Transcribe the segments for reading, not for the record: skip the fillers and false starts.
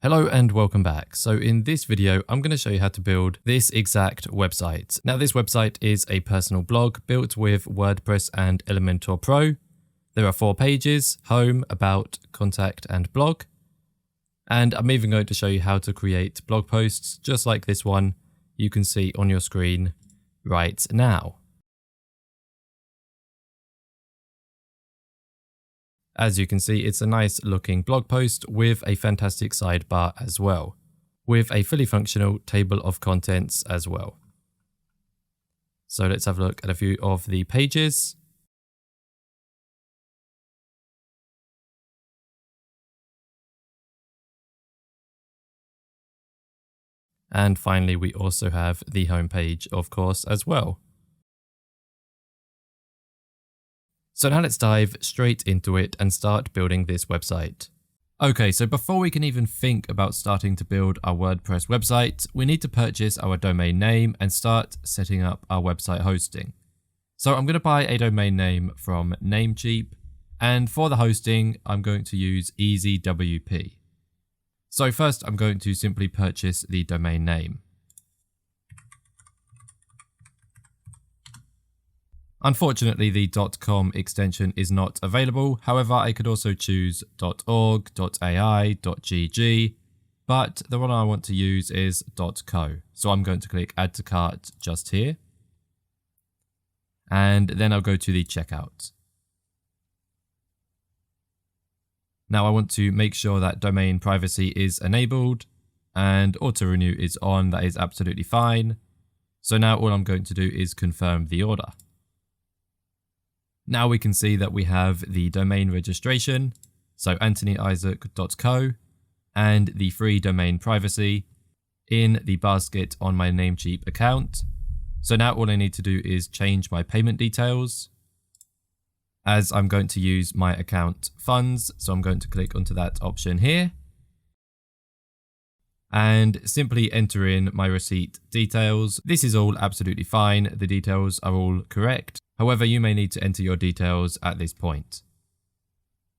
Hello and welcome back. So in this video, I'm going to show you how to build this exact website. Now this website is a personal blog built with WordPress and Elementor Pro. There are 4 pages: home, about, contact, and blog. And I'm even going to show you how to create blog posts just like this one you can see on your screen right now. As you can see, it's a nice looking blog post with a fantastic sidebar as well, with a fully functional table of contents as well. So let's have a look at a few of the pages. And finally, we also have the home page, of course, as well. So now let's dive straight into it and start building this website. Okay, so before we can even think about starting to build our WordPress website, we need to purchase our domain name and start setting up our website hosting. So I'm going to buy a domain name from Namecheap, and for the hosting, I'm going to use EasyWP. So first, I'm going to simply purchase the domain name. Unfortunately, the .com extension is not available. However, I could also choose .org, .ai, .gg, but the one I want to use is .co. So I'm going to click Add to Cart just here. And then I'll go to the checkout. Now I want to make sure that domain privacy is enabled and auto renew is on. That is absolutely fine. So now all I'm going to do is confirm the order. Now we can see that we have the domain registration, so anthonyisaac.co, and the free domain privacy in the basket on my Namecheap account. So now all I need to do is change my payment details, as I'm going to use my account funds. So I'm going to click onto that option here and simply enter in my receipt details. This is all absolutely fine. The details are all correct. However, you may need to enter your details at this point.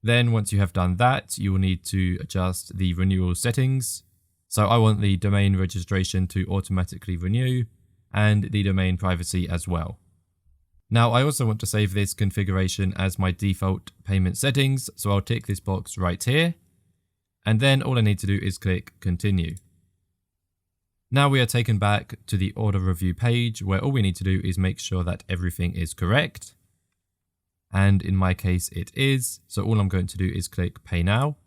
Then once you have done that, you will need to adjust the renewal settings. So I want the domain registration to automatically renew and the domain privacy as well. Now I also want to save this configuration as my default payment settings. So I'll tick this box right here. And then all I need to do is click continue. Now we are taken back to the order review page where all we need to do is make sure that everything is correct. And in my case, it is. So all I'm going to do is click pay now.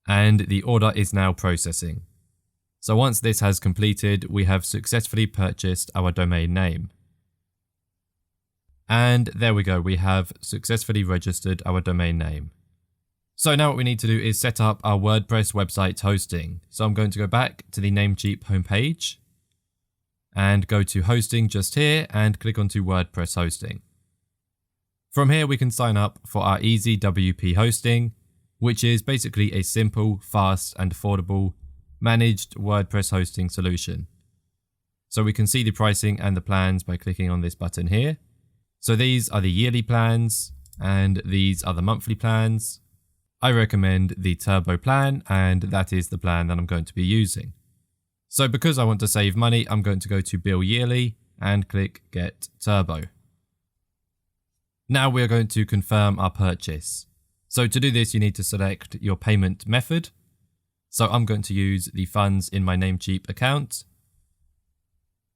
And the order is now processing. So once this has completed, we have successfully purchased our domain name. And there we go. We have successfully registered our domain name. So now what we need to do is set up our WordPress website hosting. So I'm going to go back to the Namecheap homepage and go to hosting just here and click onto WordPress hosting. From here, we can sign up for our EasyWP hosting, which is basically a simple, fast and affordable managed WordPress hosting solution. So we can see the pricing and the plans by clicking on this button here. So these are the yearly plans and these are the monthly plans. I recommend the Turbo plan, and that is the plan that I'm going to be using. So because I want to save money, I'm going to go to Bill Yearly and click Get Turbo. Now we are going to confirm our purchase. So to do this, you need to select your payment method. So I'm going to use the funds in my Namecheap account.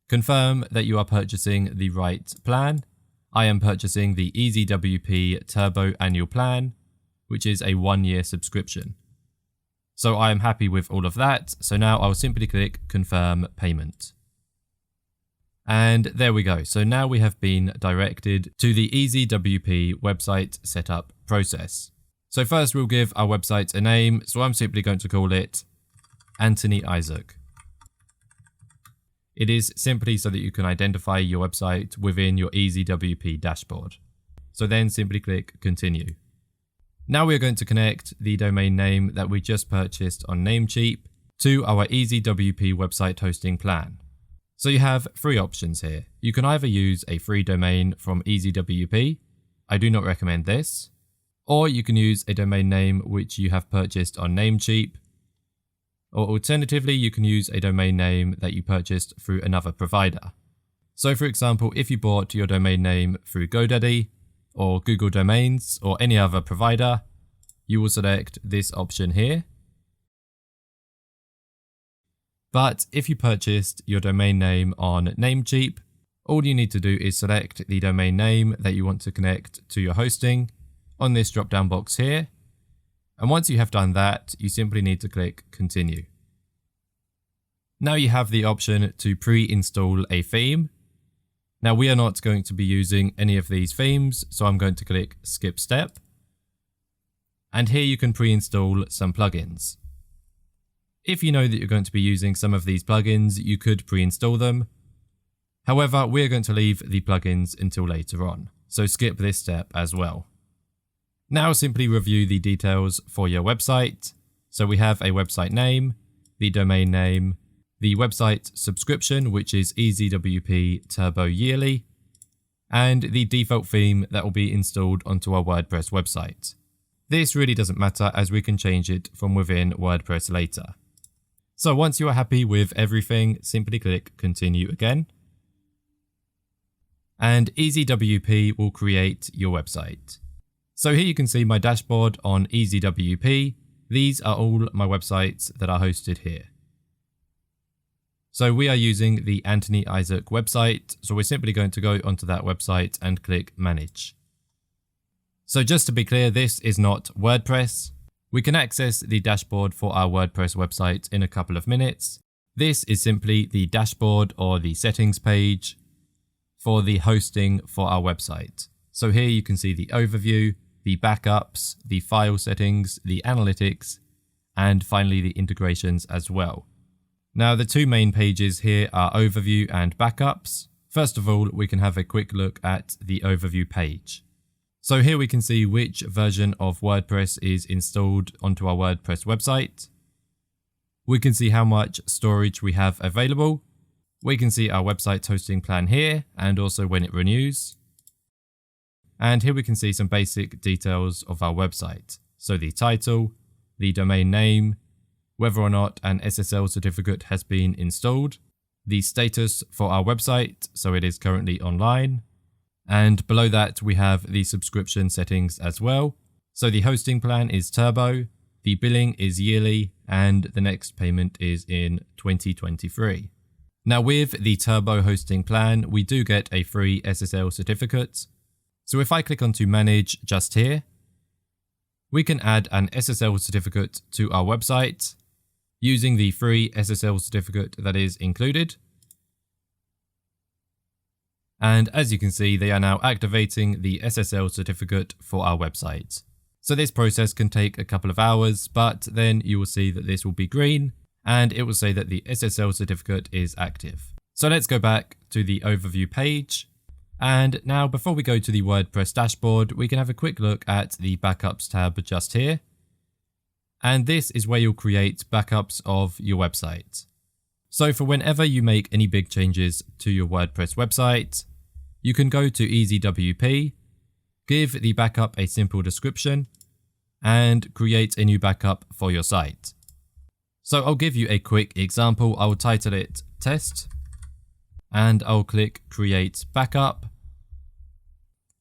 Confirm that you are purchasing the right plan. I am purchasing the EasyWP Turbo annual plan, which is a 1-year subscription. So I am happy with all of that. So now I'll simply click confirm payment. And there we go. So now we have been directed to the EasyWP website setup process. So first we'll give our website a name. So I'm simply going to call it Anthony Isaac. It is simply so that you can identify your website within your EasyWP dashboard. So then simply click continue. Now we are going to connect the domain name that we just purchased on Namecheap to our EasyWP website hosting plan. So you have 3 options here. You can either use a free domain from EasyWP. I do not recommend this. Or you can use a domain name which you have purchased on Namecheap. Or alternatively, you can use a domain name that you purchased through another provider. So for example, if you bought your domain name through GoDaddy or Google Domains or any other provider, you will select this option here. But if you purchased your domain name on Namecheap, all you need to do is select the domain name that you want to connect to your hosting on this drop-down box here. And once you have done that, you simply need to click Continue. Now you have the option to pre-install a theme. Now we are not going to be using any of these themes, so I'm going to click Skip Step. And here you can pre-install some plugins. If you know that you're going to be using some of these plugins, you could pre-install them. However, we're going to leave the plugins until later on, so skip this step as well. Now simply review the details for your website. So we have a website name, the domain name, the website subscription, which is EasyWP Turbo Yearly, and the default theme that will be installed onto our WordPress website. This really doesn't matter as we can change it from within WordPress later. So once you are happy with everything, simply click Continue again. And EasyWP will create your website. So here you can see my dashboard on EasyWP. These are all my websites that are hosted here. So we are using the Anthony Isaac website. So we're simply going to go onto that website and click Manage. So just to be clear, this is not WordPress. We can access the dashboard for our WordPress website in a couple of minutes. This is simply the dashboard or the settings page for the hosting for our website. So here you can see the overview, the backups, the file settings, the analytics, and finally the integrations as well. Now the two main pages here are overview and backups. First of all, we can have a quick look at the overview page. So here we can see which version of WordPress is installed onto our WordPress website. We can see how much storage we have available. We can see our website hosting plan here and also when it renews. And here we can see some basic details of our website. So the title, the domain name, whether or not an SSL certificate has been installed, the status for our website, so it is currently online. And below that we have the subscription settings as well. So the hosting plan is Turbo, the billing is yearly, and the next payment is in 2023. Now with the Turbo hosting plan, we do get a free SSL certificate. So if I click onto Manage just here, we can add an SSL certificate to our website using the free SSL certificate that is included. And as you can see, they are now activating the SSL certificate for our website. So this process can take a couple of hours, but then you will see that this will be green and it will say that the SSL certificate is active. So let's go back to the overview page. And now before we go to the WordPress dashboard, we can have a quick look at the backups tab just here. And this is where you'll create backups of your website. So for whenever you make any big changes to your WordPress website, you can go to EasyWP, give the backup a simple description, and create a new backup for your site. So I'll give you a quick example. I will title it Test, and I'll click Create Backup.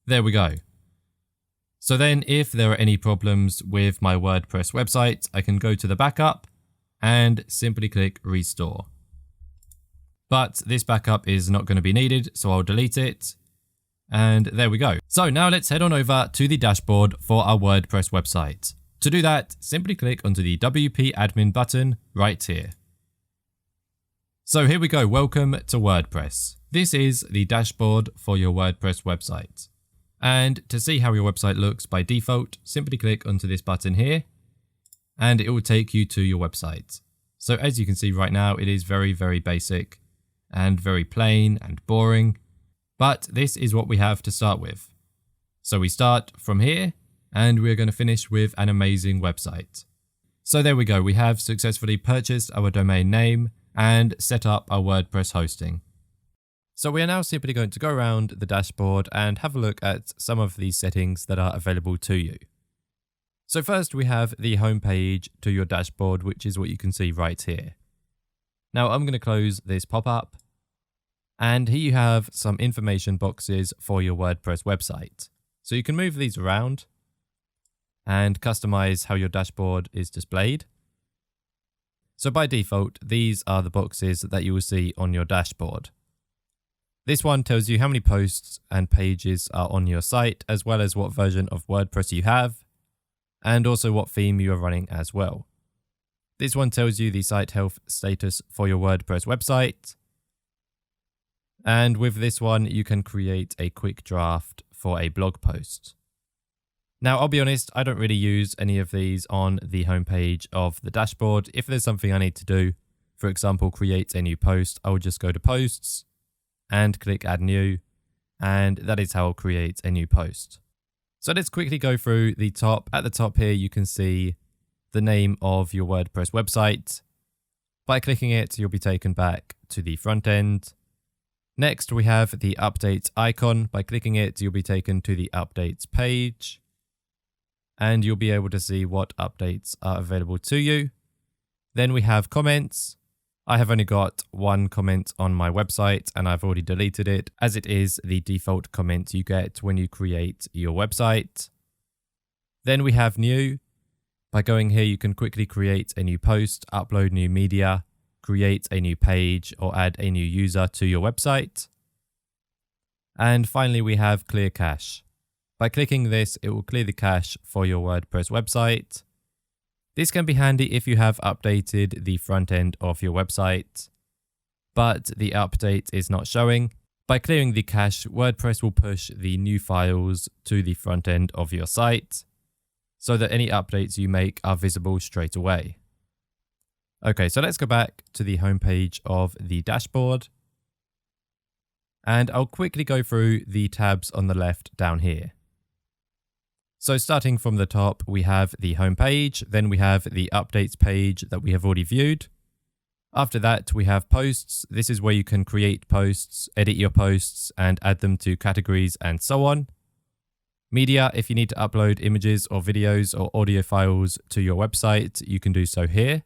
There we go. So then if there are any problems with my WordPress website, I can go to the backup and simply click Restore. But this backup is not going to be needed, so I'll delete it. And there we go. So now let's head on over to the dashboard for our WordPress website. To do that, simply click onto the WP admin button right here. So here we go. Welcome to WordPress. This is the dashboard for your WordPress website. And to see how your website looks by default, simply click onto this button here and it will take you to your website. So as you can see right now, it is very, very basic and very plain and boring, but this is what we have to start with. So we start from here and we're going to finish with an amazing website. So there we go. We have successfully purchased our domain name and set up our WordPress hosting. So we are now simply going to go around the dashboard and have a look at some of these settings that are available to you. So first we have the home page to your dashboard, which is what you can see right here. Now I'm going to close this pop-up, and here you have some information boxes for your WordPress website. So you can move these around and customize how your dashboard is displayed. So by default, these are the boxes that you will see on your dashboard. This one tells you how many posts and pages are on your site, as well as what version of WordPress you have, and also what theme you are running as well. This one tells you the site health status for your WordPress website. And with this one, you can create a quick draft for a blog post. Now, I'll be honest, I don't really use any of these on the homepage of the dashboard. If there's something I need to do, for example, create a new post, I will just go to Posts and click Add New, and that is how I'll create a new post. So let's quickly go through the top. At the top here, you can see the name of your WordPress website. By clicking it, you'll be taken back to the front end. Next, we have the update icon. By clicking it, you'll be taken to the updates page, and you'll be able to see what updates are available to you. Then we have comments. I have only got one comment on my website, and I've already deleted it, as it is the default comment you get when you create your website. Then we have new. By going here, you can quickly create a new post, upload new media, create a new page, or add a new user to your website. And finally, we have clear cache. By clicking this, it will clear the cache for your WordPress website. This can be handy if you have updated the front end of your website, but the update is not showing. By clearing the cache, WordPress will push the new files to the front end of your site so that any updates you make are visible straight away. Okay, so let's go back to the homepage of the dashboard, and I'll quickly go through the tabs on the left down here. So starting from the top, we have the home page, then we have the updates page that we have already viewed. After that, we have posts. This is where you can create posts, edit your posts, and add them to categories and so on. Media, if you need to upload images or videos or audio files to your website, you can do so here.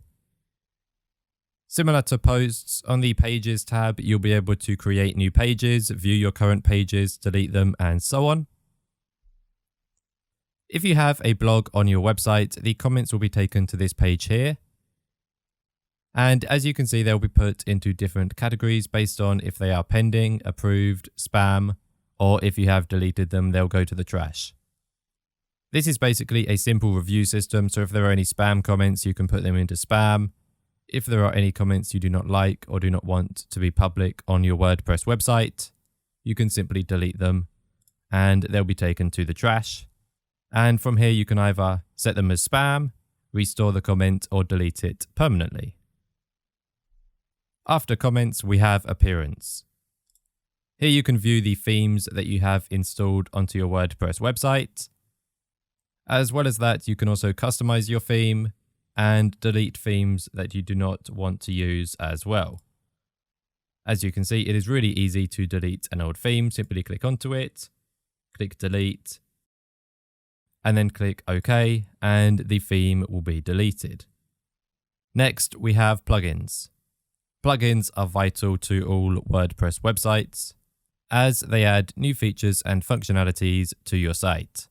Similar to posts, on the Pages tab, you'll be able to create new pages, view your current pages, delete them, and so on. If you have a blog on your website, the comments will be taken to this page here. And as you can see, they'll be put into different categories based on if they are pending, approved, spam, or if you have deleted them, they'll go to the trash. This is basically a simple review system, so if there are any spam comments, you can put them into spam. If there are any comments you do not like or do not want to be public on your WordPress website, you can simply delete them and they'll be taken to the trash. And from here, you can either set them as spam, restore the comment, or delete it permanently. After comments, we have appearance. Here you can view the themes that you have installed onto your WordPress website. As well as that, you can also customize your theme and delete themes that you do not want to use as well. As you can see, it is really easy to delete an old theme. Simply click onto it, click delete, and then click OK, and the theme will be deleted. Next, we have plugins. Plugins are vital to all WordPress websites, as they add new features and functionalities to your site.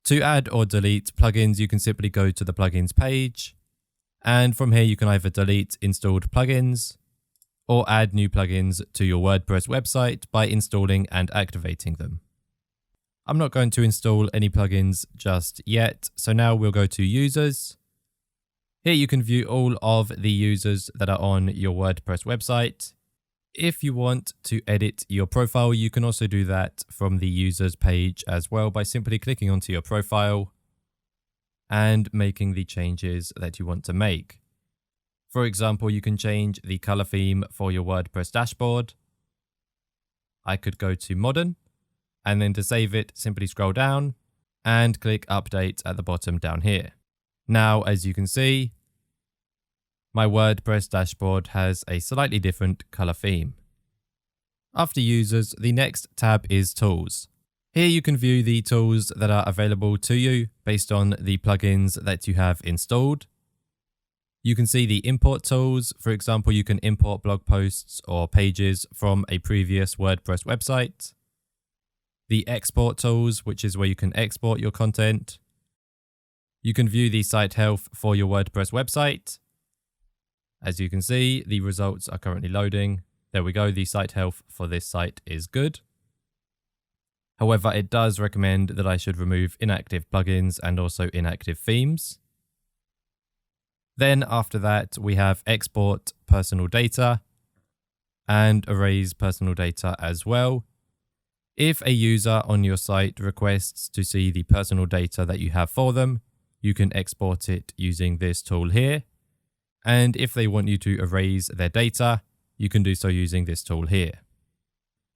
To add or delete plugins, you can simply go to the plugins page, and from here you can either delete installed plugins or add new plugins to your WordPress website by installing and activating them. I'm not going to install any plugins just yet, so now we'll go to users. Here you can view all of the users that are on your WordPress website. If you want to edit your profile, you can also do that from the users page as well by simply clicking onto your profile and making the changes that you want to make. For example, you can change the color theme for your WordPress dashboard. I could go to modern, and then to save it, simply scroll down and click update at the bottom down here. Now, as you can see, my WordPress dashboard has a slightly different color theme. After users, the next tab is tools. Here you can view the tools that are available to you based on the plugins that you have installed. You can see the import tools. For example, you can import blog posts or pages from a previous WordPress website. The export tools, which is where you can export your content. You can view the site health for your WordPress website. As you can see, the results are currently loading. There we go, the site health for this site is good. However, it does recommend that I should remove inactive plugins and also inactive themes. Then after that, we have export personal data and erase personal data as well. If a user on your site requests to see the personal data that you have for them, you can export it using this tool here. And if they want you to erase their data, you can do so using this tool here.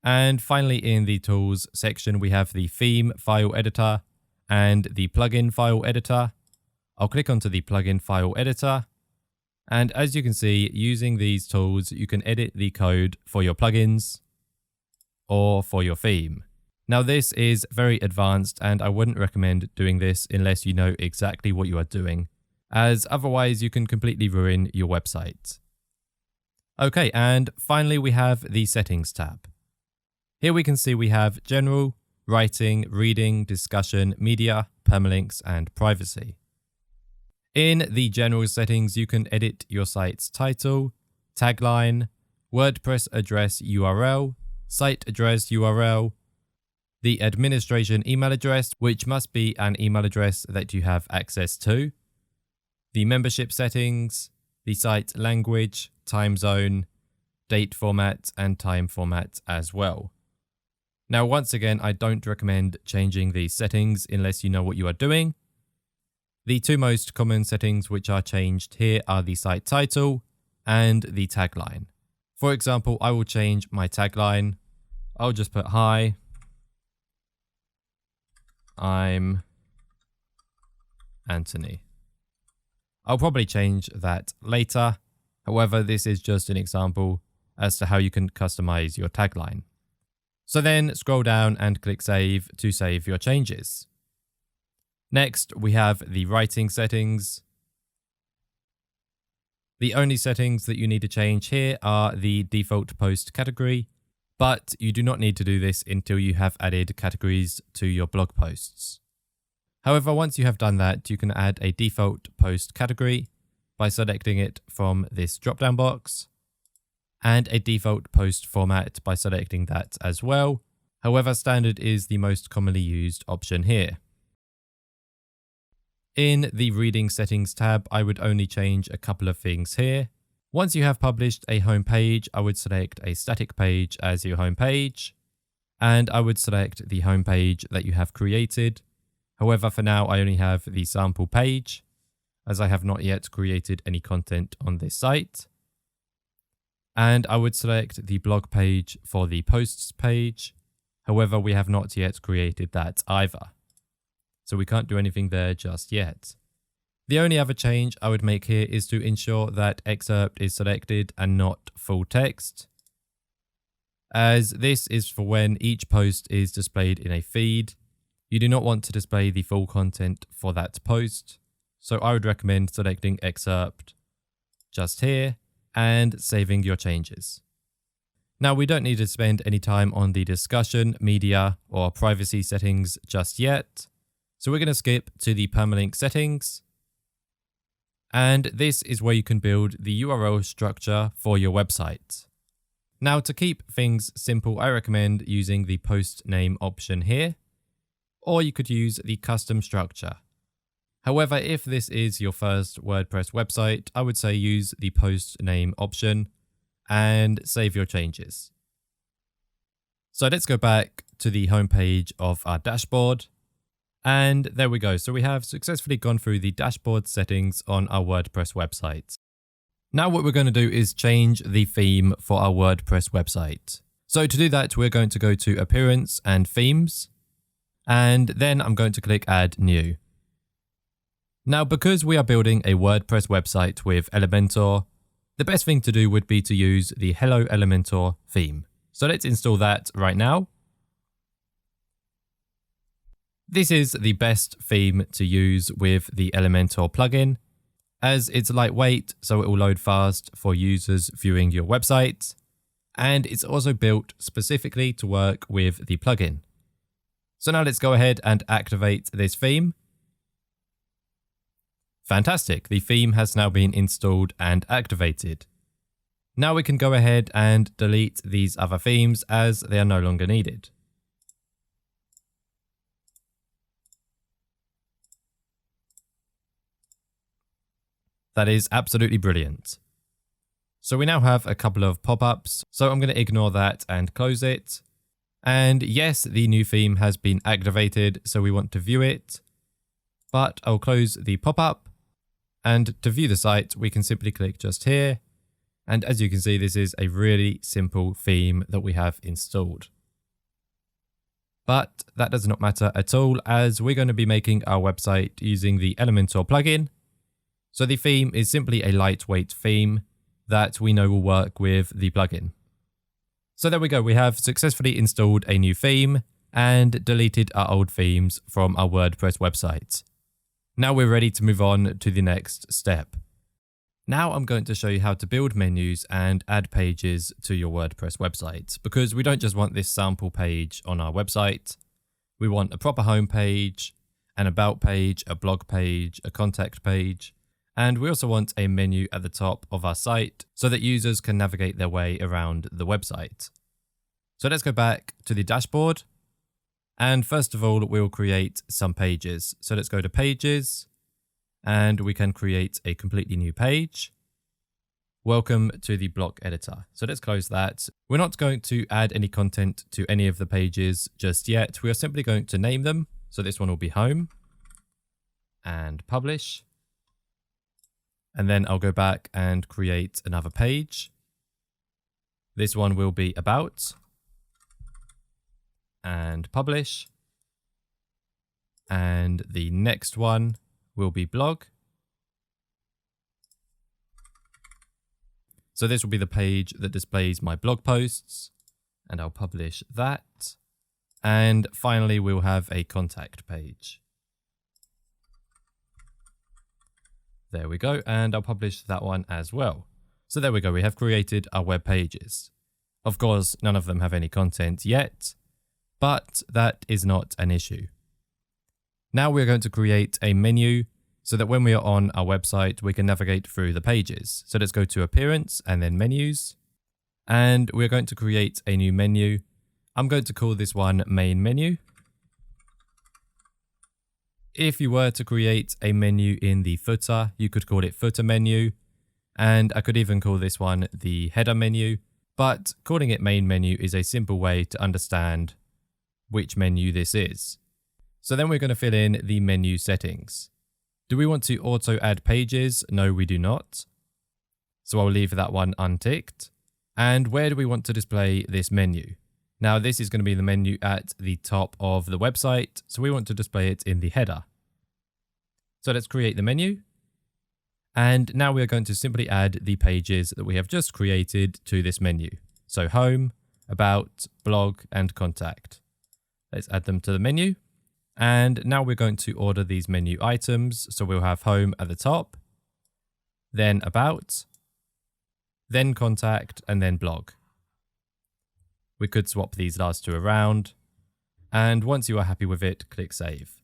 And finally, in the tools section, we have the theme file editor and the plugin file editor. I'll click onto the plugin file editor. And as you can see, using these tools, you can edit the code for your plugins or for your theme. Now, this is very advanced and I wouldn't recommend doing this unless you know exactly what you are doing, as otherwise you can completely ruin your website. Okay, and finally we have the settings tab. Here we can see we have general, writing, reading, discussion, media, permalinks, and privacy. In the general settings, you can edit your site's title, tagline, WordPress address URL, site address URL, the administration email address, which must be an email address that you have access to, the membership settings, the site language, time zone, date format, and time format as well. Now, once again, I don't recommend changing these settings unless you know what you are doing. The two most common settings which are changed here are the site title and the tagline. For example, I will change my tagline. I'll just put, "Hi, I'm Anthony." I'll probably change that later. However, this is just an example as to how you can customize your tagline. So then scroll down and click Save to save your changes. Next, we have the writing settings. The only settings that you need to change here are the default post category, but you do not need to do this until you have added categories to your blog posts. However, once you have done that, you can add a default post category by selecting it from this drop-down box, and a default post format by selecting that as well. However, standard is the most commonly used option here. In the reading settings tab, I would only change a couple of things here. Once you have published a home page, I would select a static page as your home page, and I would select the home page that you have created. However, for now, I only have the sample page, as I have not yet created any content on this site. And I would select the blog page for the posts page. However, we have not yet created that either, so we can't do anything there just yet. The only other change I would make here is to ensure that excerpt is selected and not full text, as this is for when each post is displayed in a feed. You do not want to display the full content for that post, so I would recommend selecting excerpt just here and saving your changes. Now, we don't need to spend any time on the discussion, media, or privacy settings just yet. So we're going to skip to the permalink settings. And this is where you can build the URL structure for your website. Now, to keep things simple, I recommend using the post name option here, or you could use the custom structure. However, if this is your first WordPress website, I would say use the post name option and save your changes. So let's go back to the homepage of our dashboard. And there we go. So we have successfully gone through the dashboard settings on our WordPress website. Now what we're going to do is change the theme for our WordPress website. So to do that, we're going to go to Appearance and Themes. And then I'm going to click Add New. Now, because we are building a WordPress website with Elementor, the best thing to do would be to use the Hello Elementor theme. So let's install that right now. This is the best theme to use with the Elementor plugin, as it's lightweight, so it will load fast for users viewing your website, and it's also built specifically to work with the plugin. So now let's go ahead and activate this theme. Fantastic, the theme has now been installed and activated. Now we can go ahead and delete these other themes as they are no longer needed. That is absolutely brilliant. So we now have a couple of pop-ups, so I'm going to ignore that and close it. And yes, the new theme has been activated, so we want to view it. But I'll close the pop-up, and to view the site, we can simply click just here. And as you can see, this is a really simple theme that we have installed. But that does not matter at all, as we're going to be making our website using the Elementor plugin. So the theme is simply a lightweight theme that we know will work with the plugin. So there we go, we have successfully installed a new theme and deleted our old themes from our WordPress website. Now we're ready to move on to the next step. Now I'm going to show you how to build menus and add pages to your WordPress website, because we don't just want this sample page on our website. We want a proper home page, an about page, a blog page, a contact page, and we also want a menu at the top of our site so that users can navigate their way around the website. So let's go back to the dashboard. And first of all, we'll create some pages. So let's go to pages and we can create a completely new page. Welcome to the block editor. So let's close that. We're not going to add any content to any of the pages just yet. We are simply going to name them. So this one will be home and publish. And then I'll go back and create another page. This one will be about and publish. And the next one will be blog. So this will be the page that displays my blog posts, and I'll publish that. And finally, we'll have a contact page. There we go, and I'll publish that one as well. So there we go, we have created our web pages. Of course, none of them have any content yet, but that is not an issue. Now we're going to create a menu so that when we are on our website, we can navigate through the pages. So let's go to Appearance and then Menus, and we're going to create a new menu. I'm going to call this one Main Menu. If you were to create a menu in the footer, you could call it Footer Menu, and I could even call this one the Header Menu, but calling it Main Menu is a simple way to understand which menu this is. So then we're going to fill in the menu settings. Do we want to auto add pages? No, we do not. So I'll leave that one unticked. And where do we want to display this menu? Now this is going to be the menu at the top of the website, so we want to display it in the header. So let's create the menu. And now we are going to simply add the pages that we have just created to this menu. So home, about, blog, and contact. Let's add them to the menu. And now we're going to order these menu items. So we'll have home at the top, then about, then contact, and then blog. We could swap these last two around, and once you are happy with it, click Save.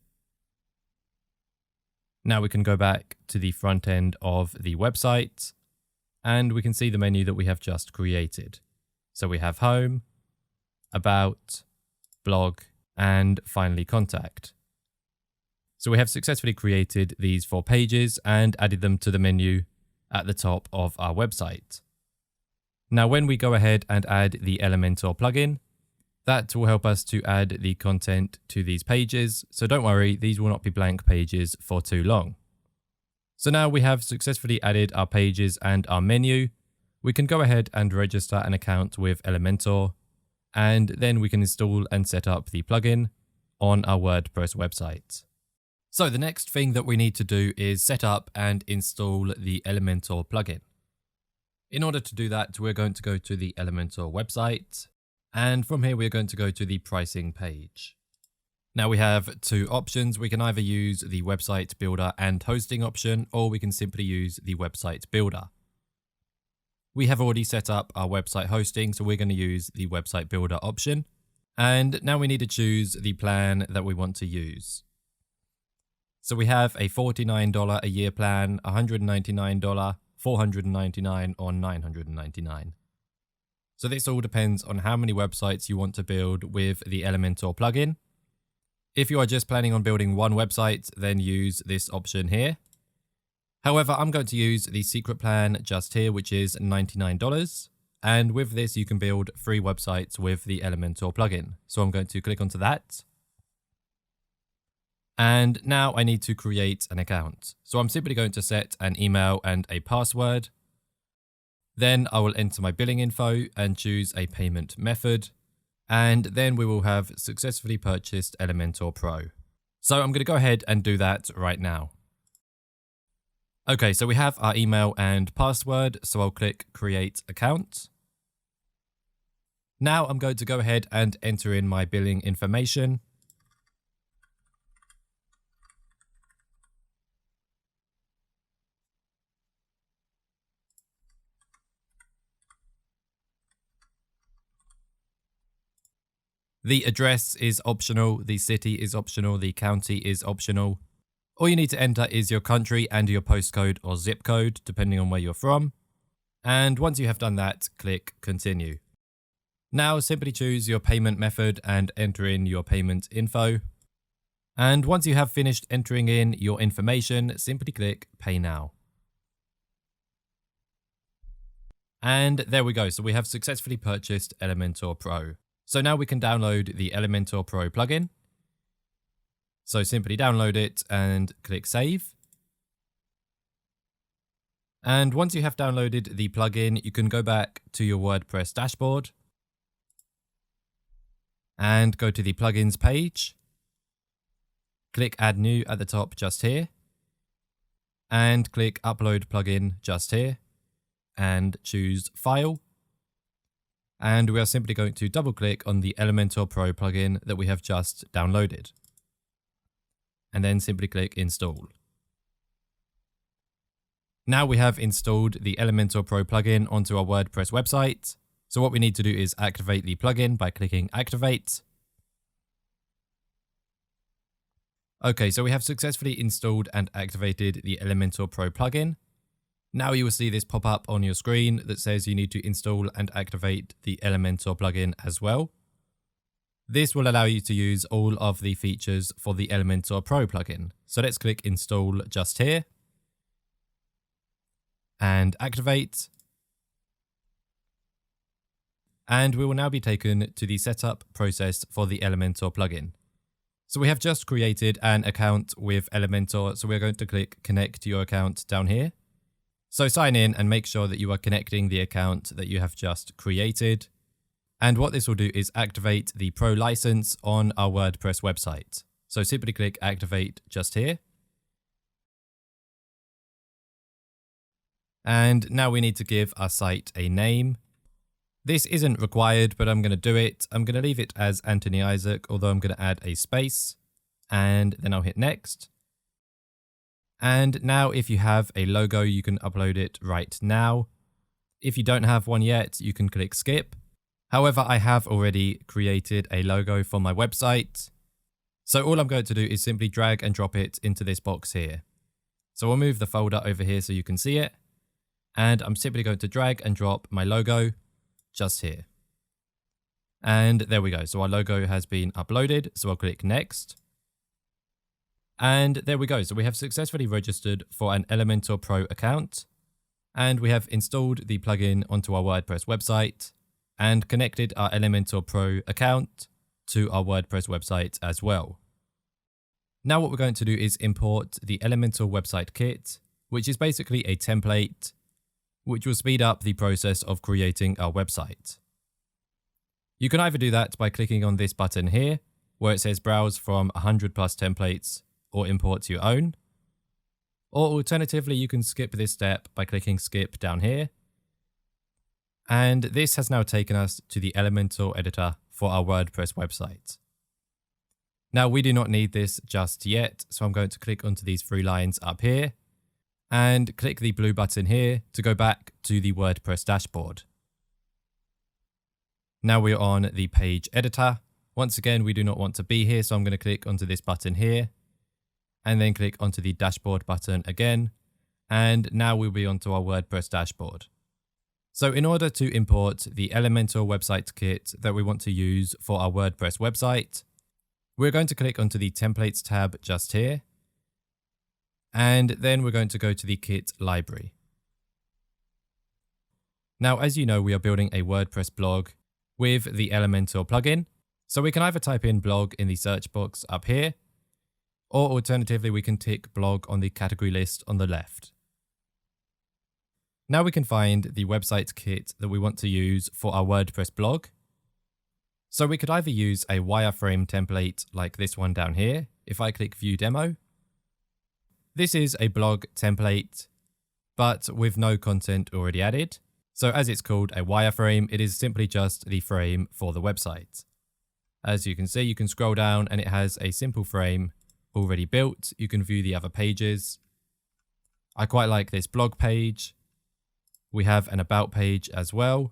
Now we can go back to the front end of the website, and we can see the menu that we have just created. So we have Home, About, Blog, and finally Contact. So we have successfully created these 4 pages and added them to the menu at the top of our website. Now, when we go ahead and add the Elementor plugin, that will help us to add the content to these pages. So don't worry, these will not be blank pages for too long. So now we have successfully added our pages and our menu. We can go ahead and register an account with Elementor, and then we can install and set up the plugin on our WordPress website. So the next thing that we need to do is set up and install the Elementor plugin. In order to do that, we're going to go to the Elementor website, and from here we're going to go to the pricing page. Now we have two options. We can either use the website builder and hosting option, or we can simply use the website builder. We have already set up our website hosting, so we're going to use the website builder option. And now we need to choose the plan that we want to use. So we have a $49 a year plan, $199, $499, or $999. So this all depends on how many websites you want to build with the Elementor plugin. If you are just planning on building one website, then use this option here. However, I'm going to use the secret plan just here, which is $99. And with this, you can build 3 websites with the Elementor plugin. So I'm going to click onto that. And now I need to create an account. So I'm simply going to set an email and a password. Then I will enter my billing info and choose a payment method. And then we will have successfully purchased Elementor Pro. So I'm going to go ahead and do that right now. Okay, so we have our email and password. So I'll click Create Account. Now I'm going to go ahead and enter in my billing information. The address is optional, the city is optional, the county is optional. All you need to enter is your country and your postcode or zip code, depending on where you're from. And once you have done that, click Continue. Now simply choose your payment method and enter in your payment info. And once you have finished entering in your information, simply click Pay Now. And there we go. So we have successfully purchased Elementor Pro. So now we can download the Elementor Pro plugin. So simply download it and click Save. And once you have downloaded the plugin, you can go back to your WordPress dashboard and go to the plugins page. Click Add New at the top just here and click Upload Plugin just here and choose File. And we are simply going to double click on the Elementor Pro plugin that we have just downloaded. And then simply click Install. Now we have installed the Elementor Pro plugin onto our WordPress website. So what we need to do is activate the plugin by clicking Activate. Okay, so we have successfully installed and activated the Elementor Pro plugin. Now you will see this pop up on your screen that says you need to install and activate the Elementor plugin as well. This will allow you to use all of the features for the Elementor Pro plugin. So let's click Install just here and activate. And we will now be taken to the setup process for the Elementor plugin. So we have just created an account with Elementor. So we're going to click Connect Your Account down here. So sign in and make sure that you are connecting the account that you have just created. And what this will do is activate the Pro license on our WordPress website. So simply click Activate just here. And now we need to give our site a name. This isn't required, but I'm going to do it. I'm going to leave it as Anthony Isaac, although I'm going to add a space. And then I'll hit Next. And now if you have a logo, you can upload it right now. If you don't have one yet, you can click Skip. However, I have already created a logo for my website. So all I'm going to do is simply drag and drop it into this box here. So I'll move the folder over here so you can see it. And I'm simply going to drag and drop my logo just here. And there we go. So our logo has been uploaded. So I'll click Next. And there we go. So we have successfully registered for an Elementor Pro account. And we have installed the plugin onto our WordPress website and connected our Elementor Pro account to our WordPress website as well. Now what we're going to do is import the Elementor website kit, which is basically a template which will speed up the process of creating our website. You can either do that by clicking on this button here, where it says browse from 100+ templates or import your own. Or alternatively, you can skip this step by clicking skip down here. And this has now taken us to the Elementor editor for our WordPress website. Now we do not need this just yet, so I'm going to click onto these 3 lines up here and click the blue button here to go back to the WordPress dashboard. Now we're on the page editor. Once again, we do not want to be here, so I'm going to click onto this button here and then click onto the dashboard button again. And now we'll be onto our WordPress dashboard. So in order to import the Elementor website kit that we want to use for our WordPress website, we're going to click onto the templates tab just here. And then we're going to go to the kit library. Now, as you know, we are building a WordPress blog with the Elementor plugin. So we can either type in blog in the search box up here, or alternatively, we can tick blog on the category list on the left. Now we can find the website kit that we want to use for our WordPress blog. So we could either use a wireframe template like this one down here. If I click view demo, this is a blog template, but with no content already added. So as it's called a wireframe, it is simply just the frame for the website. As you can see, you can scroll down and it has a simple frame already built. You can view the other pages. I quite like this blog page. We have an about page as well,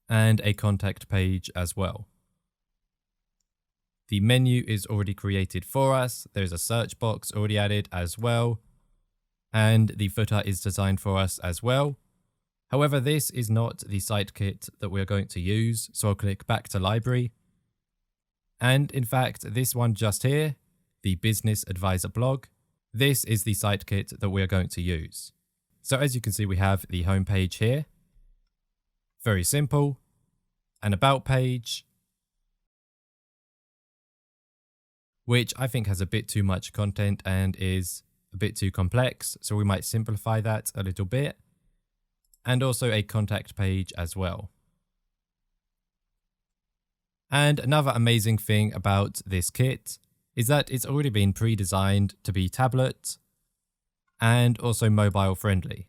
and a contact page as well. The menu is already created for us. There's a search box already added as well, and the footer is designed for us as well. However, this is not the site kit that we're going to use, so I'll click back to library. And in fact, this one just here, the Business Advisor blog, this is the site kit that we're going to use. So as you can see, we have the home page here. Very simple. An about page, which I think has a bit too much content and is a bit too complex. So we might simplify that a little bit. And also a contact page as well. And another amazing thing about this kit is that it's already been pre-designed to be tablet and also mobile friendly,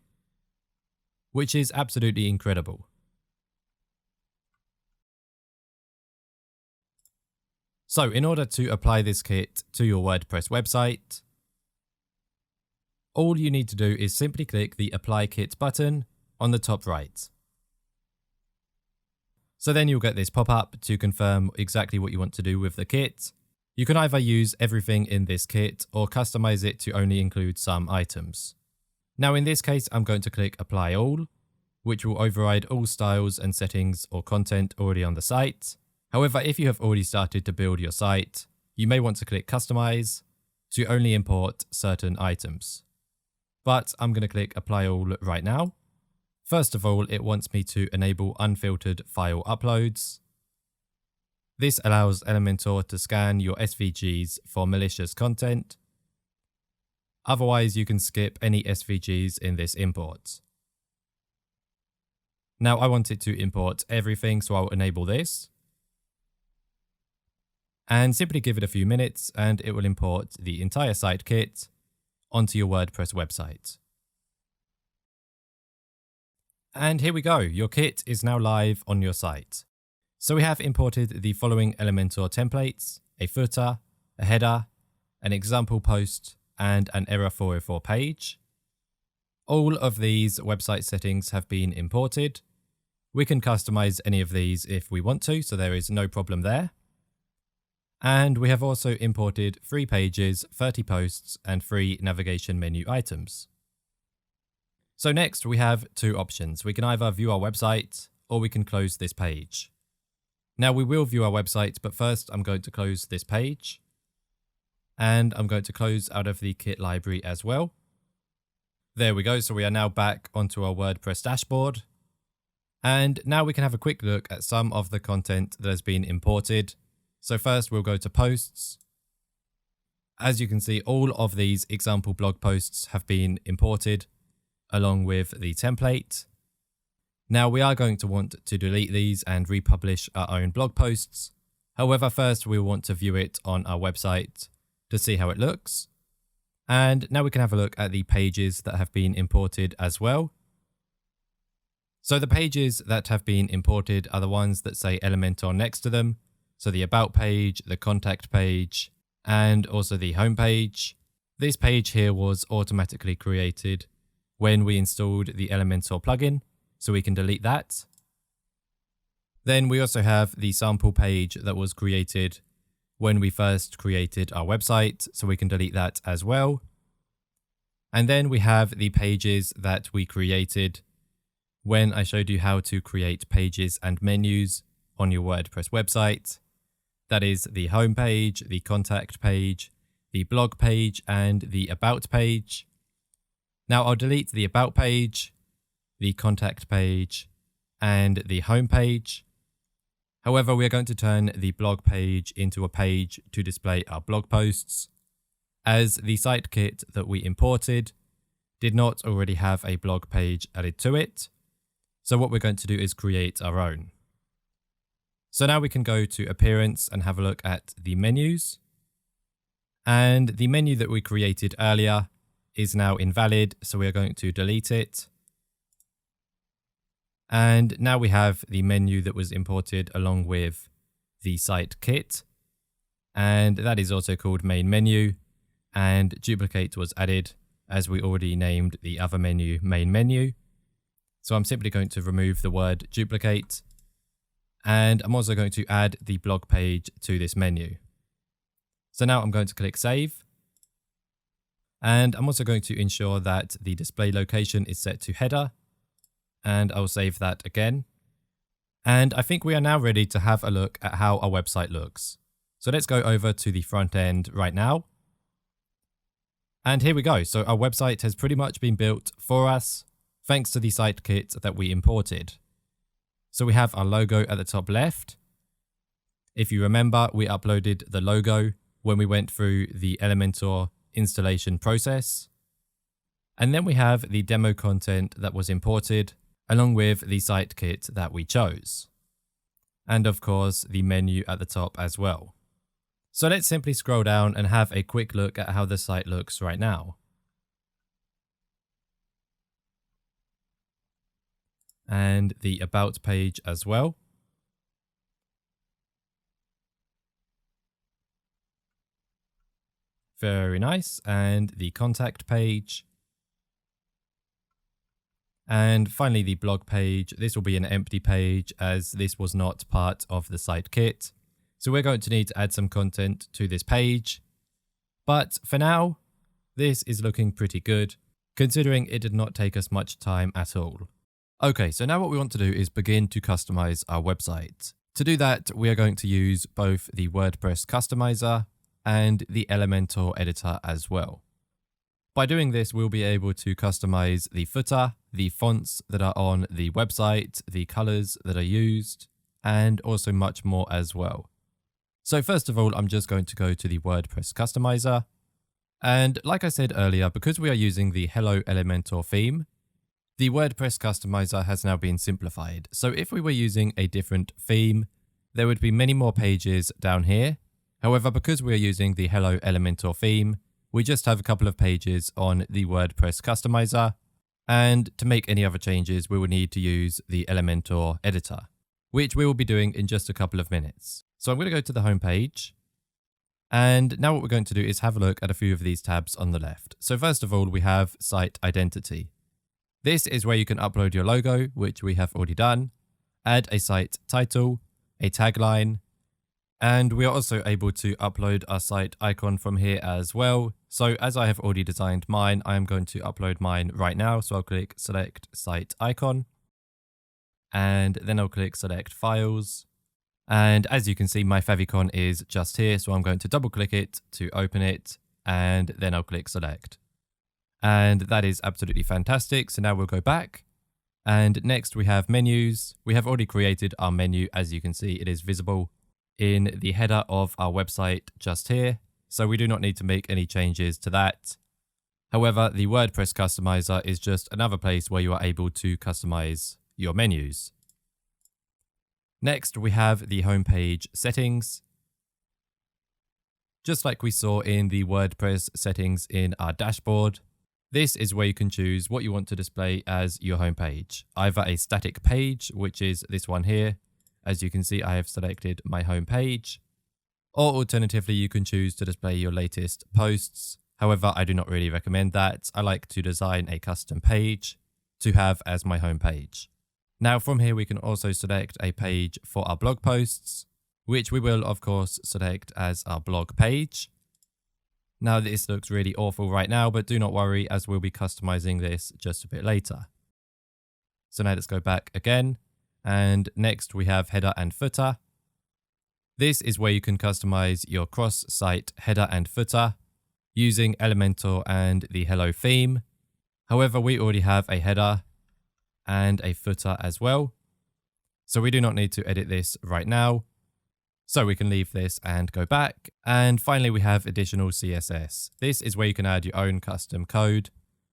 which is absolutely incredible. So in order to apply this kit to your WordPress website, all you need to do is simply click the Apply Kit button on the top right. So then you'll get this pop-up to confirm exactly what you want to do with the kit. You can either use everything in this kit or customize it to only include some items. Now in this case, I'm going to click Apply All, which will override all styles and settings or content already on the site. However, if you have already started to build your site, you may want to click Customize to only import certain items. But I'm going to click Apply All right now. First of all, it wants me to enable unfiltered file uploads. This allows Elementor to scan your SVGs for malicious content. Otherwise, you can skip any SVGs in this import. Now I want it to import everything, so I'll enable this. And simply give it a few minutes and it will import the entire site kit onto your WordPress website. And here we go, your kit is now live on your site. So we have imported the following Elementor templates: a footer, a header, an example post, and an error 404 page. All of these website settings have been imported. We can customize any of these if we want to, so there is no problem there. And we have also imported 3 pages, 30 posts, and 3 navigation menu items. So next we have 2 options. We can either view our website or we can close this page. Now we will view our website, but first I'm going to close this page. And I'm going to close out of the kit library as well. There we go, so we are now back onto our WordPress dashboard. And now we can have a quick look at some of the content that has been imported. So first we'll go to posts. As you can see, all of these example blog posts have been imported along with the template. Now we are going to want to delete these and republish our own blog posts. However, first we want to view it on our website to see how it looks. And now we can have a look at the pages that have been imported as well. So the pages that have been imported are the ones that say Elementor next to them. So the About page, the Contact page, and also the Home page. This page here was automatically created when we installed the Elementor plugin, so we can delete that. Then we also have the sample page that was created when we first created our website, so we can delete that as well. And then we have the pages that we created when I showed you how to create pages and menus on your WordPress website. That is the home page, the contact page, the blog page, and the about page. Now I'll delete the about page, the contact page, and the home page. However, we are going to turn the blog page into a page to display our blog posts, as the site kit that we imported did not already have a blog page added to it. So what we're going to do is create our own. So now we can go to Appearance and have a look at the menus. And the menu that we created earlier is now invalid, so we are going to delete it. And now we have the menu that was imported along with the site kit. And that is also called Main Menu. And duplicate was added as we already named the other menu Main Menu. So I'm simply going to remove the word duplicate. And I'm also going to add the blog page to this menu. So now I'm going to click Save. And I'm also going to ensure that the display location is set to header. And I'll save that again. And I think we are now ready to have a look at how our website looks. So let's go over to the front end right now. And here we go. So our website has pretty much been built for us, thanks to the site kit that we imported. So we have our logo at the top left. If you remember, we uploaded the logo when we went through the Elementor installation process. And then we have the demo content that was imported, along with the site kit that we chose. And of course, the menu at the top as well. So let's simply scroll down and have a quick look at how the site looks right now. And the About page as well. Very nice. And the Contact page. And finally the blog page. This will be an empty page as this was not part of the site kit. So we're going to need to add some content to this page. But for now, this is looking pretty good, considering it did not take us much time at all. Okay, so now what we want to do is begin to customize our website. To do that, we are going to use both the WordPress customizer and the Elementor editor as well. By doing this, we'll be able to customize the footer, the fonts that are on the website, the colors that are used, and also much more as well. So first of all, I'm just going to go to the WordPress customizer. And like I said earlier, because we are using the Hello Elementor theme, the WordPress customizer has now been simplified. So if we were using a different theme, there would be many more pages down here. However, because we are using the Hello Elementor theme, we just have a couple of pages on the WordPress customizer. And to make any other changes, we will need to use the Elementor editor, which we will be doing in just a couple of minutes. So I'm going to go to the home page. And now what we're going to do is have a look at a few of these tabs on the left. So first of all, we have Site Identity. This is where you can upload your logo, which we have already done, add a site title, a tagline, and we are also able to upload our site icon from here as well. So as I have already designed mine, I am going to upload mine right now. So I'll click Select Site Icon, and then I'll click Select Files. And as you can see, my favicon is just here. So I'm going to double click it to open it, and then I'll click Select. And that is absolutely fantastic. So now we'll go back. And next we have menus. We have already created our menu. As you can see, it is visible in the header of our website just here. So we do not need to make any changes to that. However, the WordPress customizer is just another place where you are able to customize your menus. Next, we have the homepage settings. Just like we saw in the WordPress settings in our dashboard, this is where you can choose what you want to display as your homepage. Either a static page, which is this one here, As you can see, I have selected my home page. Or alternatively, you can choose to display your latest posts. However, I do not really recommend that. I like to design a custom page to have as my home page. Now from here, we can also select a page for our blog posts, which we will of course select as our blog page. Now this looks really awful right now, but do not worry as we'll be customizing this just a bit later. So now let's go back again. And next we have header and footer. This is where you can customize your cross-site header and footer using Elementor and the Hello theme. However, we already have a header and a footer as well. So we do not need to edit this right now. So we can leave this and go back. And finally, we have additional CSS. This is where you can add your own custom code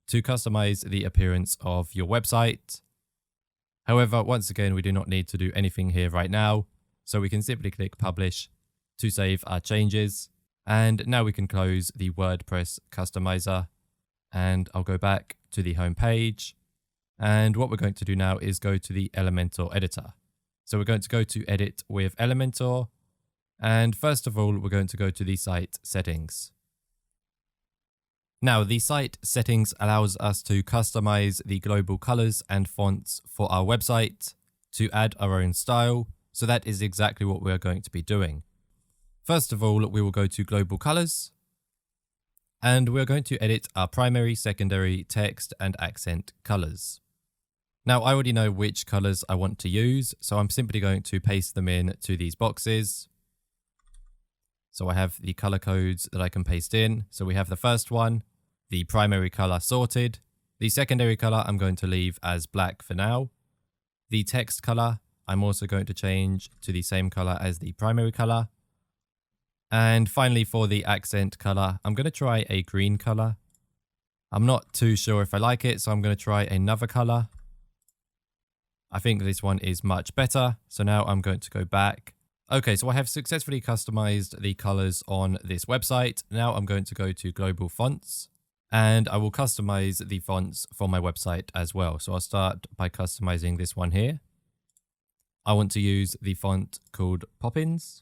to customize the appearance of your website. However, once again, we do not need to do anything here right now. So we can simply click publish to save our changes. And now we can close the WordPress customizer. And I'll go back to the home page. And what we're going to do now is go to the Elementor editor. So we're going to go to edit with Elementor. And first of all, we're going to go to the site settings. Now, the site settings allows us to customize the global colors and fonts for our website to add our own style. So that is exactly what we're going to be doing. First of all, we will go to global colors and we're going to edit our primary, secondary, text and accent colors. Now, I already know which colors I want to use, so I'm simply going to paste them in to these boxes. So I have the color codes that I can paste in. So we have the first one, the primary color sorted. The secondary color I'm going to leave as black for now. The text color I'm also going to change to the same color as the primary color. And finally, for the accent color, I'm going to try a green color. I'm not too sure if I like it, so I'm going to try another color. I think this one is much better. So now I'm going to go back. Okay, so I have successfully customized the colors on this website. Now I'm going to go to global fonts and I will customize the fonts for my website as well. So I'll start by customizing this one here. I want to use the font called Poppins.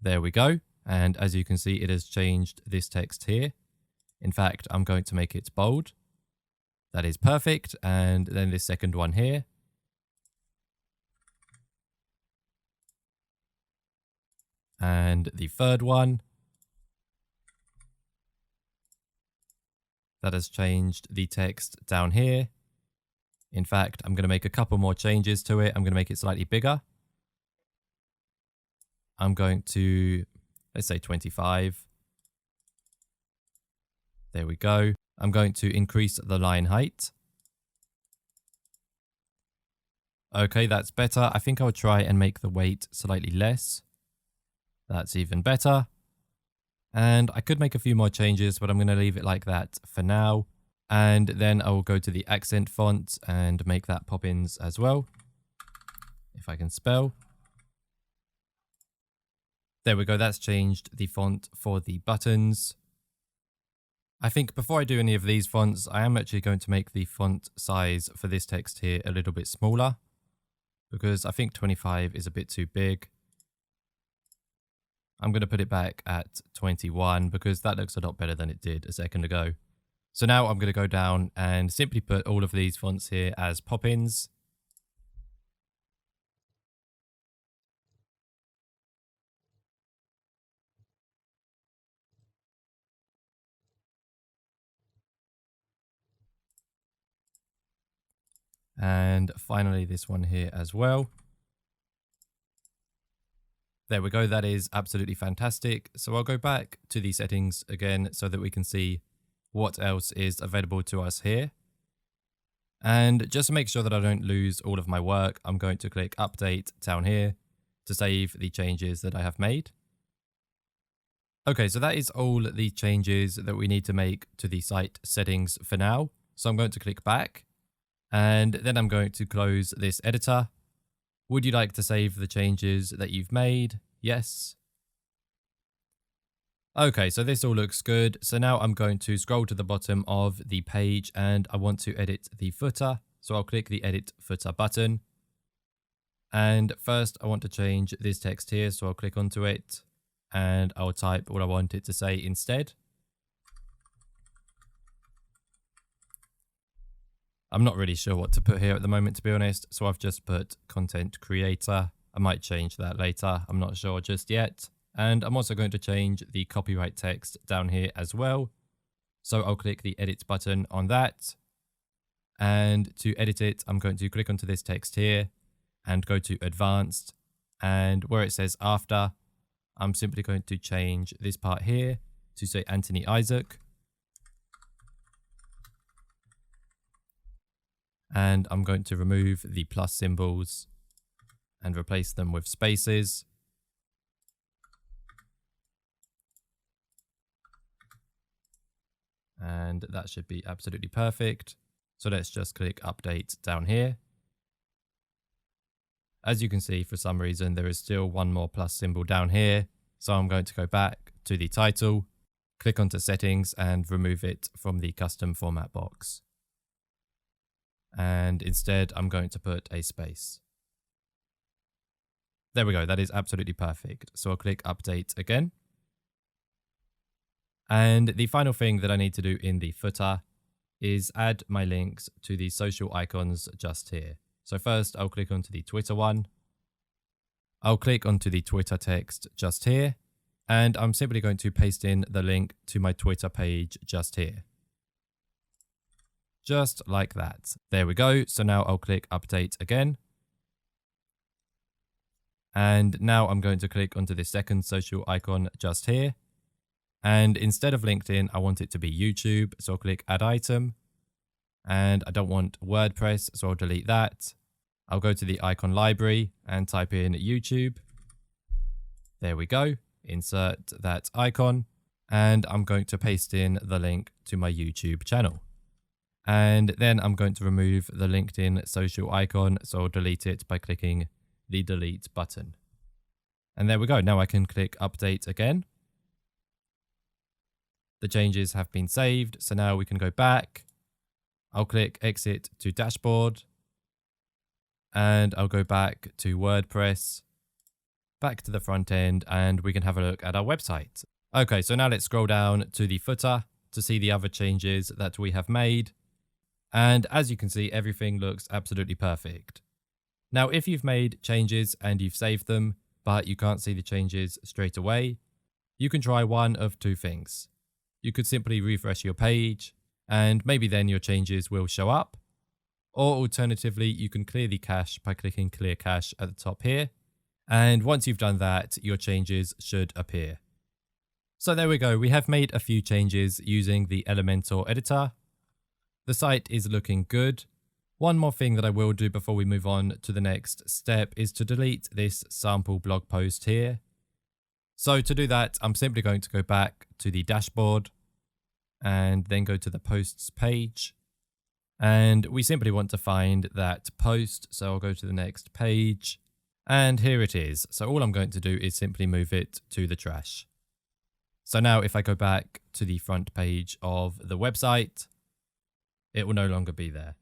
There we go. And as you can see, it has changed this text here. In fact, I'm going to make it bold. That is perfect. And then this second one here. And the third one. That has changed the text down here. In fact, I'm going to make a couple more changes to it. I'm going to make it slightly bigger. I'm going to, let's say 25. There we go. I'm going to increase the line height. Okay, that's better. I think I'll try and make the weight slightly less. That's even better. And I could make a few more changes, but I'm going to leave it like that for now. And then I will go to the accent font and make that Poppins as well. If I can spell. There we go. That's changed the font for the buttons. I think before I do any of these fonts, I am actually going to make the font size for this text here a little bit smaller, because I think 25 is a bit too big. I'm going to put it back at 21 because that looks a lot better than it did a second ago. So now I'm going to go down and simply put all of these fonts here as Poppins. And finally this one here as well. There we go. That is absolutely fantastic. So I'll go back to the settings again so that we can see what else is available to us here. And just to make sure that I don't lose all of my work, I'm going to click update down here to save the changes that I have made. Okay, so that is all the changes that we need to make to the site settings for now. So I'm going to click back and then I'm going to close this editor. Would you like to save the changes that you've made? Yes. Okay, so this all looks good. So now I'm going to scroll to the bottom of the page and I want to edit the footer. So I'll click the edit footer button. And first I want to change this text here. So I'll click onto it and I'll type what I want it to say instead. I'm not really sure what to put here at the moment, to be honest. So I've just put content creator. I might change that later. I'm not sure just yet. And I'm also going to change the copyright text down here as well. So I'll click the edit button on that. And to edit it, I'm going to click onto this text here and go to advanced. And where it says after, I'm simply going to change this part here to say Anthony Isaac. And I'm going to remove the plus symbols and replace them with spaces. And that should be absolutely perfect. So let's just click update down here. As you can see, for some reason, there is still one more plus symbol down here. So I'm going to go back to the title, click onto settings and remove it from the custom format box. And instead, I'm going to put a space. There we go. That is absolutely perfect. So I'll click update again. And the final thing that I need to do in the footer is add my links to the social icons just here. So first I'll click onto the Twitter one. I'll click onto the Twitter text just here. And I'm simply going to paste in the link to my Twitter page just here. Just like that. There we go. So now I'll click update again. And now I'm going to click onto the second social icon just here. And instead of LinkedIn, I want it to be YouTube. So I'll click add item. And I don't want WordPress, so I'll delete that. I'll go to the icon library and type in YouTube. There we go. Insert that icon. And I'm going to paste in the link to my YouTube channel. And then I'm going to remove the LinkedIn social icon. So I'll delete it by clicking the delete button. And there we go. Now I can click update again. The changes have been saved. So now we can go back. I'll click exit to dashboard. And I'll go back to WordPress, back to the front end, and we can have a look at our website. Okay, so now let's scroll down to the footer to see the other changes that we have made. And as you can see, everything looks absolutely perfect. Now, if you've made changes and you've saved them, but you can't see the changes straight away, you can try one of two things. You could simply refresh your page, and maybe then your changes will show up. Or alternatively, you can clear the cache by clicking clear cache at the top here. And once you've done that, your changes should appear. So there we go. We have made a few changes using the Elementor editor. The site is looking good. One more thing that I will do before we move on to the next step is to delete this sample blog post here. So to do that, I'm simply going to go back to the dashboard and then go to the posts page. And we simply want to find that post. So I'll go to the next page and here it is. So all I'm going to do is simply move it to the trash. So now if I go back to the front page of the website, it will no longer be there.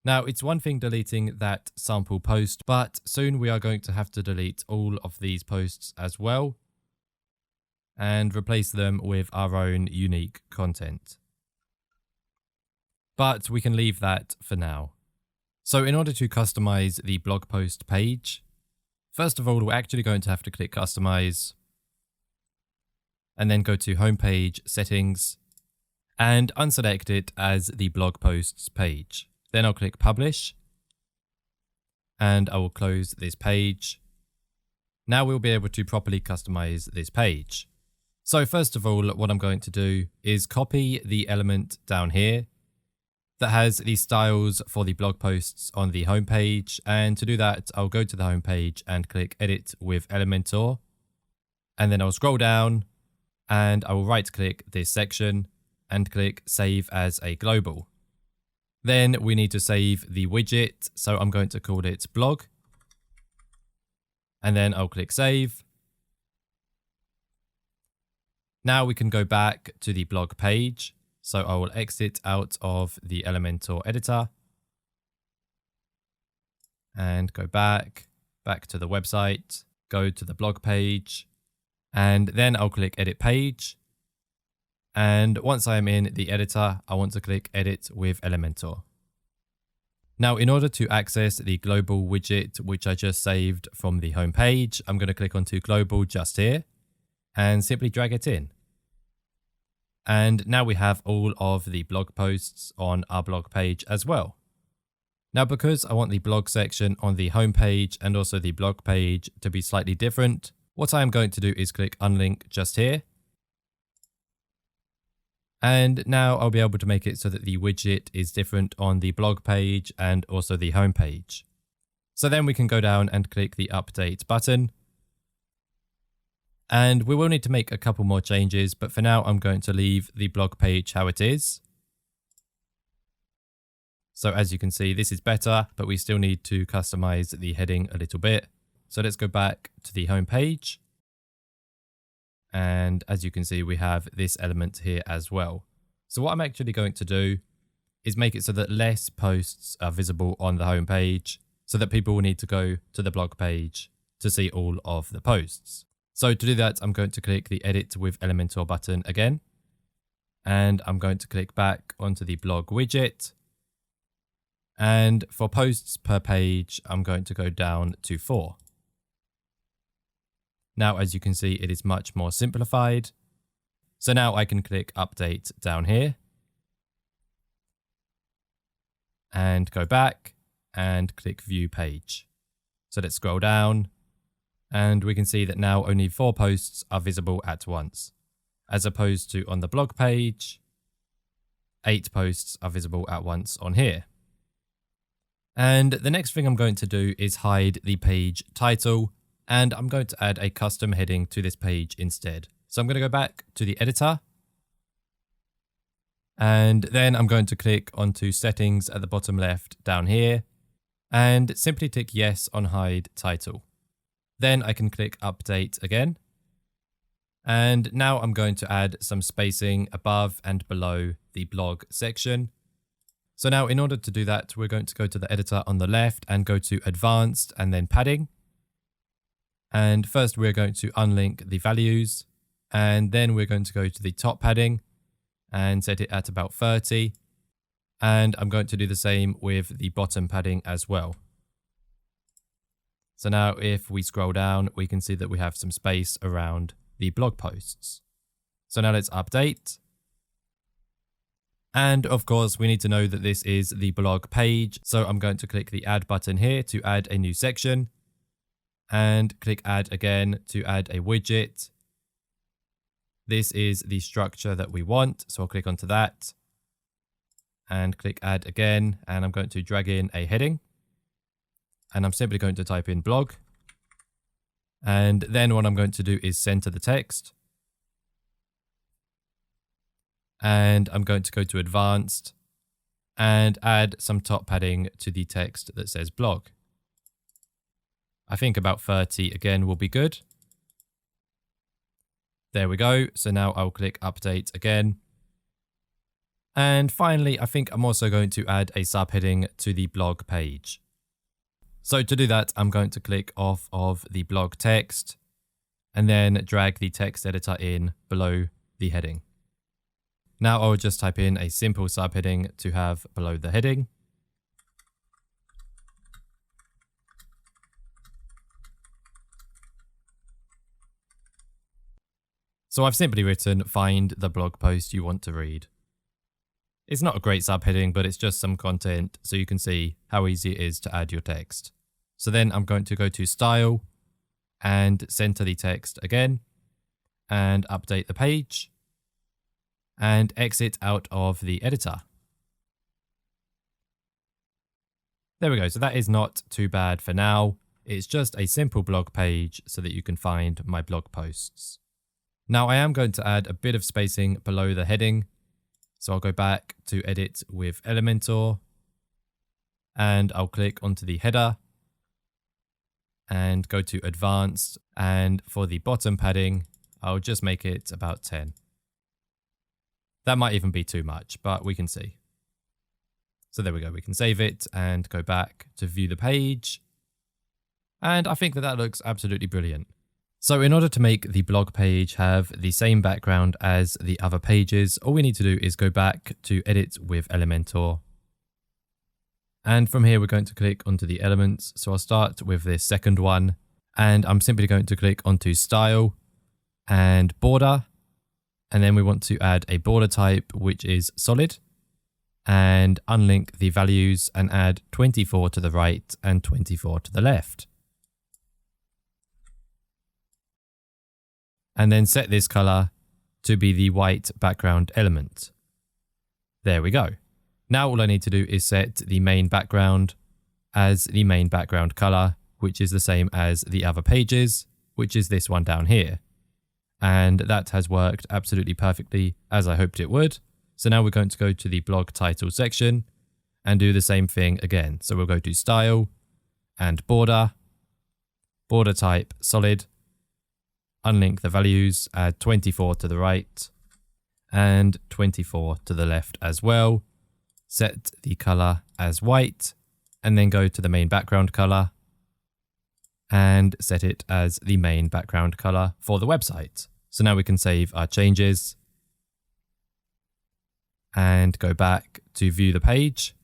Now it's one thing deleting that sample post, but soon we are going to have to delete all of these posts as well and replace them with our own unique content. But we can leave that for now. So in order to customize the blog post page, first of all, we're actually going to have to click customize and then go to homepage settings and unselect it as the blog posts page. Then I'll click publish and I will close this page. Now we'll be able to properly customize this page. So first of all, what I'm going to do is copy the element down here that has the styles for the blog posts on the homepage. And to do that, I'll go to the homepage and click edit with Elementor. And then I'll scroll down and I will right click this section and click save as a global. Then we need to save the widget. So I'm going to call it blog. And then I'll click save. Now we can go back to the blog page. So I will exit out of the Elementor editor and go back. back to the website, go to the blog page, and then I'll click Edit Page. And once I'm in the editor, I want to click Edit with Elementor. Now, in order to access the global widget, which I just saved from the home page, I'm going to click onto Global just here and simply drag it in. And now we have all of the blog posts on our blog page as well. Now, because I want the blog section on the home page and also the blog page to be slightly different, what I am going to do is click Unlink just here. And now I'll be able to make it so that the widget is different on the blog page and also the home page. So then we can go down and click the Update button. And we will need to make a couple more changes, but for now I'm going to leave the blog page how it is. So as you can see, this is better, but we still need to customize the heading a little bit. So let's go back to the home page. And as you can see, we have this element here as well. So what I'm actually going to do is make it so that less posts are visible on the home page, so that people will need to go to the blog page to see all of the posts. So to do that, I'm going to click the Edit with Elementor button again. And I'm going to click back onto the blog widget. And for posts per page, I'm going to go down to 4. Now, as you can see, it is much more simplified. So now I can click Update down here. And go back and click View Page. So let's scroll down. And we can see that now only 4 posts are visible at once, as opposed to on the blog page, 8 posts are visible at once on here. And the next thing I'm going to do is hide the page title, and I'm going to add a custom heading to this page instead. So I'm going to go back to the editor, and then I'm going to click onto Settings at the bottom left down here, and simply tick Yes on Hide Title. Then I can click Update again. And now I'm going to add some spacing above and below the blog section. So now in order to do that, we're going to go to the editor on the left and go to Advanced and then Padding. And first we're going to unlink the values, and then we're going to go to the top padding and set it at about 30. And I'm going to do the same with the bottom padding as well. So now if we scroll down, we can see that we have some space around the blog posts. So now let's update. And of course, we need to know that this is the blog page. So I'm going to click the Add button here to add a new section. And click Add again to add a widget. This is the structure that we want, so I'll click onto that. And click Add again, and I'm going to drag in a heading. And I'm simply going to type in blog. And then what I'm going to do is center the text. And I'm going to go to Advanced and add some top padding to the text that says blog. I think about 30 again will be good. There we go. So now I'll click Update again. And finally, I think I'm also going to add a subheading to the blog page. So to do that, I'm going to click off of the blog text and then drag the text editor in below the heading. Now I'll just type in a simple subheading to have below the heading. So I've simply written, find the blog post you want to read. It's not a great subheading, but it's just some content so you can see how easy it is to add your text. So then I'm going to go to Style and center the text again and update the page and exit out of the editor. There we go. So that is not too bad for now. It's just a simple blog page so that you can find my blog posts. Now I am going to add a bit of spacing below the heading. So I'll go back to Edit with Elementor and I'll click onto the header and go to Advanced, and for the bottom padding, I'll just make it about 10. That might even be too much, but we can see. So there we go, we can save it and go back to view the page. And I think that that looks absolutely brilliant. So in order to make the blog page have the same background as the other pages, all we need to do is go back to Edit with Elementor. And from here, we're going to click onto the elements. So I'll start with this second one, and I'm simply going to click onto Style and Border. And then we want to add a border type, which is solid, and unlink the values and add 24 to the right and 24 to the left. And then set this color to be the white background element. There we go. Now all I need to do is set the main background as the main background color, which is the same as the other pages, which is this one down here. And that has worked absolutely perfectly as I hoped it would. So now we're going to go to the blog title section and do the same thing again. So we'll go to Style and Border, border type solid, unlink the values, add 24 to the right and 24 to the left as well. Set the color as white and then go to the main background color and set it as the main background color for the website. So now we can save our changes and go back to view the page.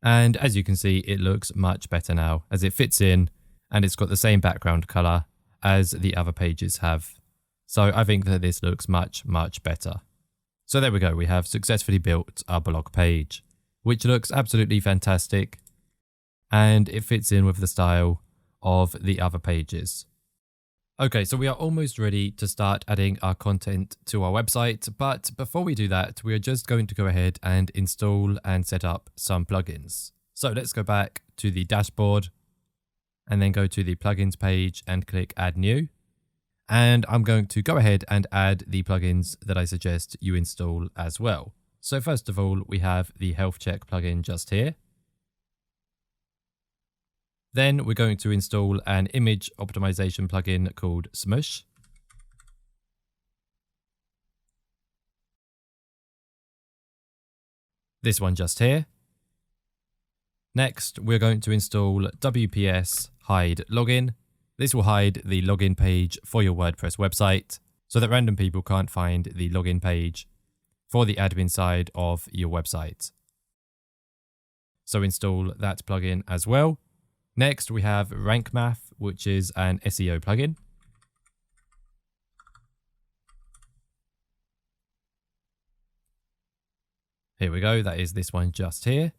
And as you can see, it looks much better now as it fits in and it's got the same background color as the other pages have. So I think that this looks much, much better. So there we go. We have successfully built our blog page, which looks absolutely fantastic and it fits in with the style of the other pages. Okay, so we are almost ready to start adding our content to our website, but before we do that, we are just going to go ahead and install and set up some plugins. So let's go back to the dashboard and then go to the plugins page and click Add New. And I'm going to go ahead and add the plugins that I suggest you install as well. So first of all, we have the health check plugin just here. Then we're going to install an image optimization plugin called Smush. This one just here. Next, we're going to install WPS Hide Login. This will hide the login page for your WordPress website so that random people can't find the login page for the admin side of your website. So install that plugin as well. Next, we have Rank Math, which is an SEO plugin. Here we go. That is this one just here.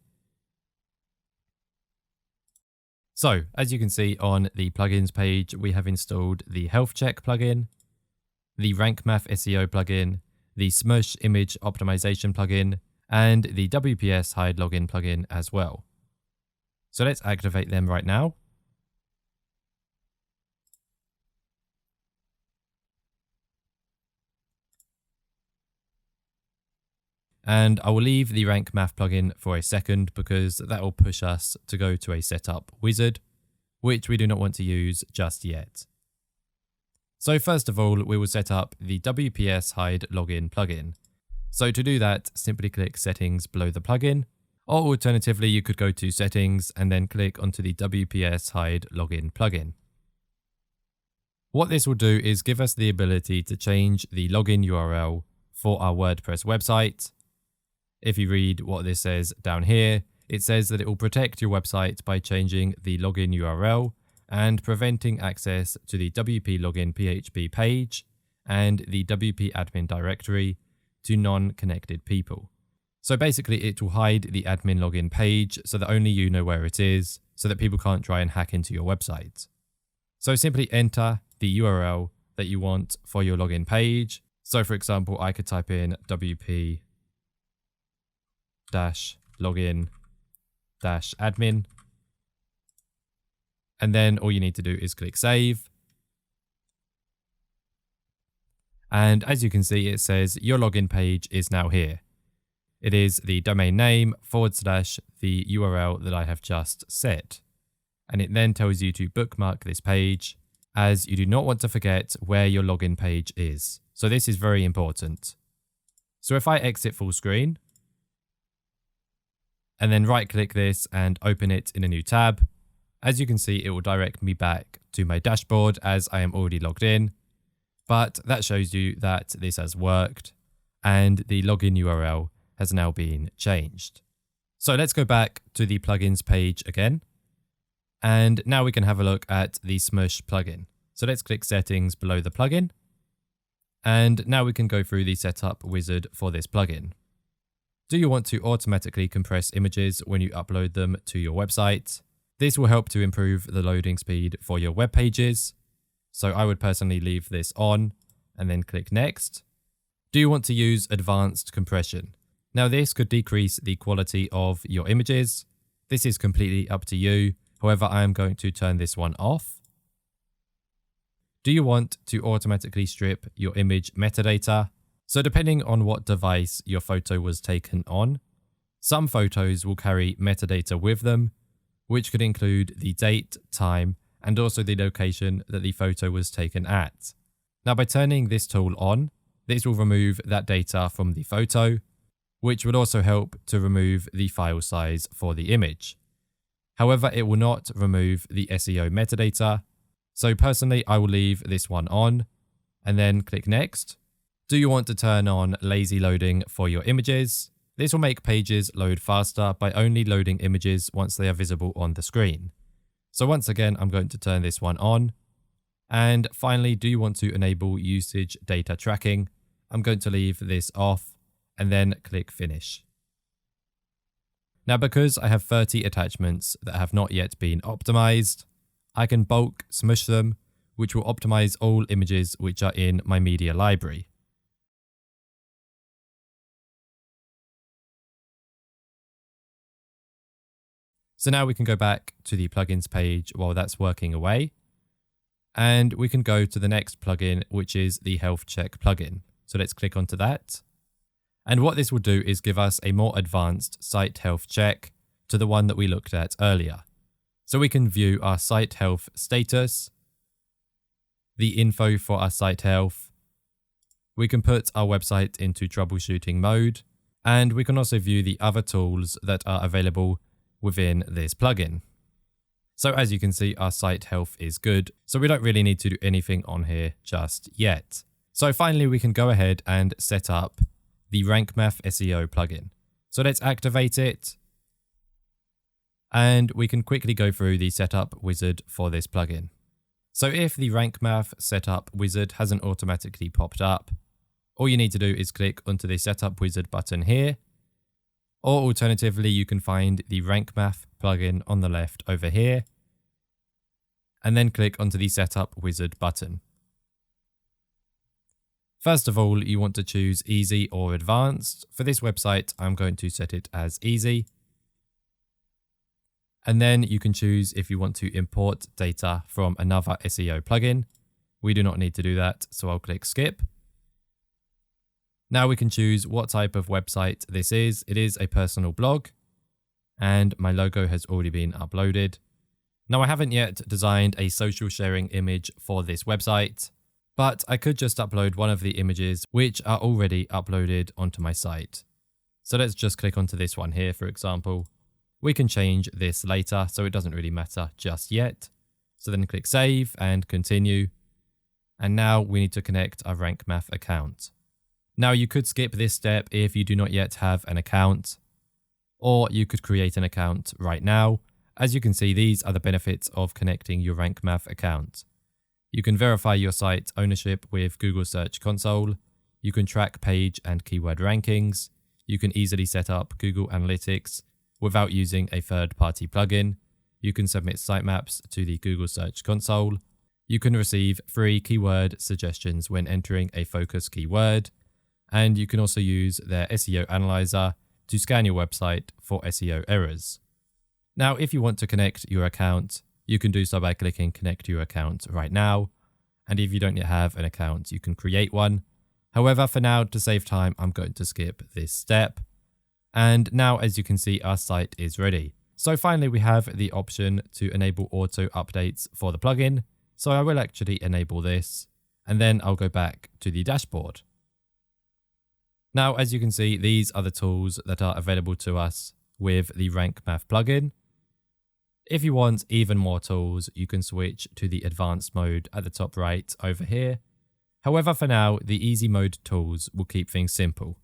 So as you can see on the plugins page, we have installed the Health Check plugin, the Rank Math SEO plugin, the Smush image optimization plugin, and the WPS Hide Login plugin as well. So let's activate them right now. And I will leave the Rank Math plugin for a second because that will push us to go to a setup wizard, which we do not want to use just yet. So first of all, we will set up the WPS Hide Login plugin. So to do that, simply click Settings below the plugin. Or alternatively, you could go to Settings and then click onto the WPS Hide Login plugin. What this will do is give us the ability to change the login URL for our WordPress website. If you read what this says down here, it says that it will protect your website by changing the login URL and preventing access to the WP Login PHP page and the WP admin directory to non-connected people. So basically it will hide the admin login page so that only you know where it is, so that people can't try and hack into your website. So simply enter the URL that you want for your login page. So for example, I could type in wp-login-admin. And then all you need to do is click Save. And as you can see, it says your login page is now here. It is the domain name / the URL that I have just set. And it then tells you to bookmark this page as you do not want to forget where your login page is. So this is very important. So if I exit full screen and then right click this and open it in a new tab, As you can see, it will direct me back to my dashboard as I am already logged in, but that shows you that this has worked and the login URL has now been changed. So let's go back to the plugins page again. And now we can have a look at the Smush plugin. So let's click settings below the plugin. And now we can go through the setup wizard for this plugin. Do you want to automatically compress images when you upload them to your website? This will help to improve the loading speed for your web pages. So I would personally leave this on and then click next. Do you want to use advanced compression? Now this could decrease the quality of your images. This is completely up to you. However, I am going to turn this one off. Do you want to automatically strip your image metadata? So depending on what device your photo was taken on, some photos will carry metadata with them, which could include the date, time, and also the location that the photo was taken at. Now by turning this tool on, this will remove that data from the photo, which would also help to remove the file size for the image. However, it will not remove the SEO metadata. So personally, I will leave this one on and then click next. Do you want to turn on lazy loading for your images? This will make pages load faster by only loading images once they are visible on the screen. So once again, I'm going to turn this one on. And finally, do you want to enable usage data tracking? I'm going to leave this off and then click finish. Now, because I have 30 attachments that have not yet been optimized, I can bulk smush them, which will optimize all images which are in my media library. So now we can go back to the plugins page while that's working away. And we can go to the next plugin, which is the health check plugin. So let's click onto that. And what this will do is give us a more advanced site health check to the one that we looked at earlier. So we can view our site health status, the info for our site health. We can put our website into troubleshooting mode, and we can also view the other tools that are available within this plugin. So as you can see, our site health is good, so we don't really need to do anything on here just yet. So finally, we can go ahead and set up the Rank Math SEO plugin. So let's activate it. And we can quickly go through the setup wizard for this plugin. So if the Rank Math setup wizard hasn't automatically popped up, all you need to do is click onto the setup wizard button here. Or alternatively, you can find the Rank Math plugin on the left over here. And then click onto the setup wizard button. First of all, you want to choose easy or advanced. For this website, I'm going to set it as easy. And then you can choose if you want to import data from another SEO plugin. We do not need to do that, so I'll click skip. Now we can choose what type of website this is. It is a personal blog, and my logo has already been uploaded. Now I haven't yet designed a social sharing image for this website, but I could just upload one of the images which are already uploaded onto my site. So let's just click onto this one here, for example. We can change this later, so it doesn't really matter just yet. So then click save and continue. And now we need to connect our Rank Math account. Now you could skip this step if you do not yet have an account, or you could create an account right now. As you can see, these are the benefits of connecting your Rank Math account. You can verify your site ownership with Google Search Console. You can track page and keyword rankings. You can easily set up Google Analytics without using a third-party plugin. You can submit sitemaps to the Google Search Console. You can receive free keyword suggestions when entering a focus keyword. And you can also use their SEO analyzer to scan your website for SEO errors. Now, if you want to connect your account, you can do so by clicking connect your account right now. And if you don't yet have an account, you can create one. However, for now, to save time, I'm going to skip this step. And now, as you can see, our site is ready. So finally, we have the option to enable auto updates for the plugin. So I will actually enable this, and then I'll go back to the dashboard. Now, as you can see, these are the tools that are available to us with the Rank Math plugin. If you want even more tools, you can switch to the advanced mode at the top right over here. However, for now, the easy mode tools will keep things simple.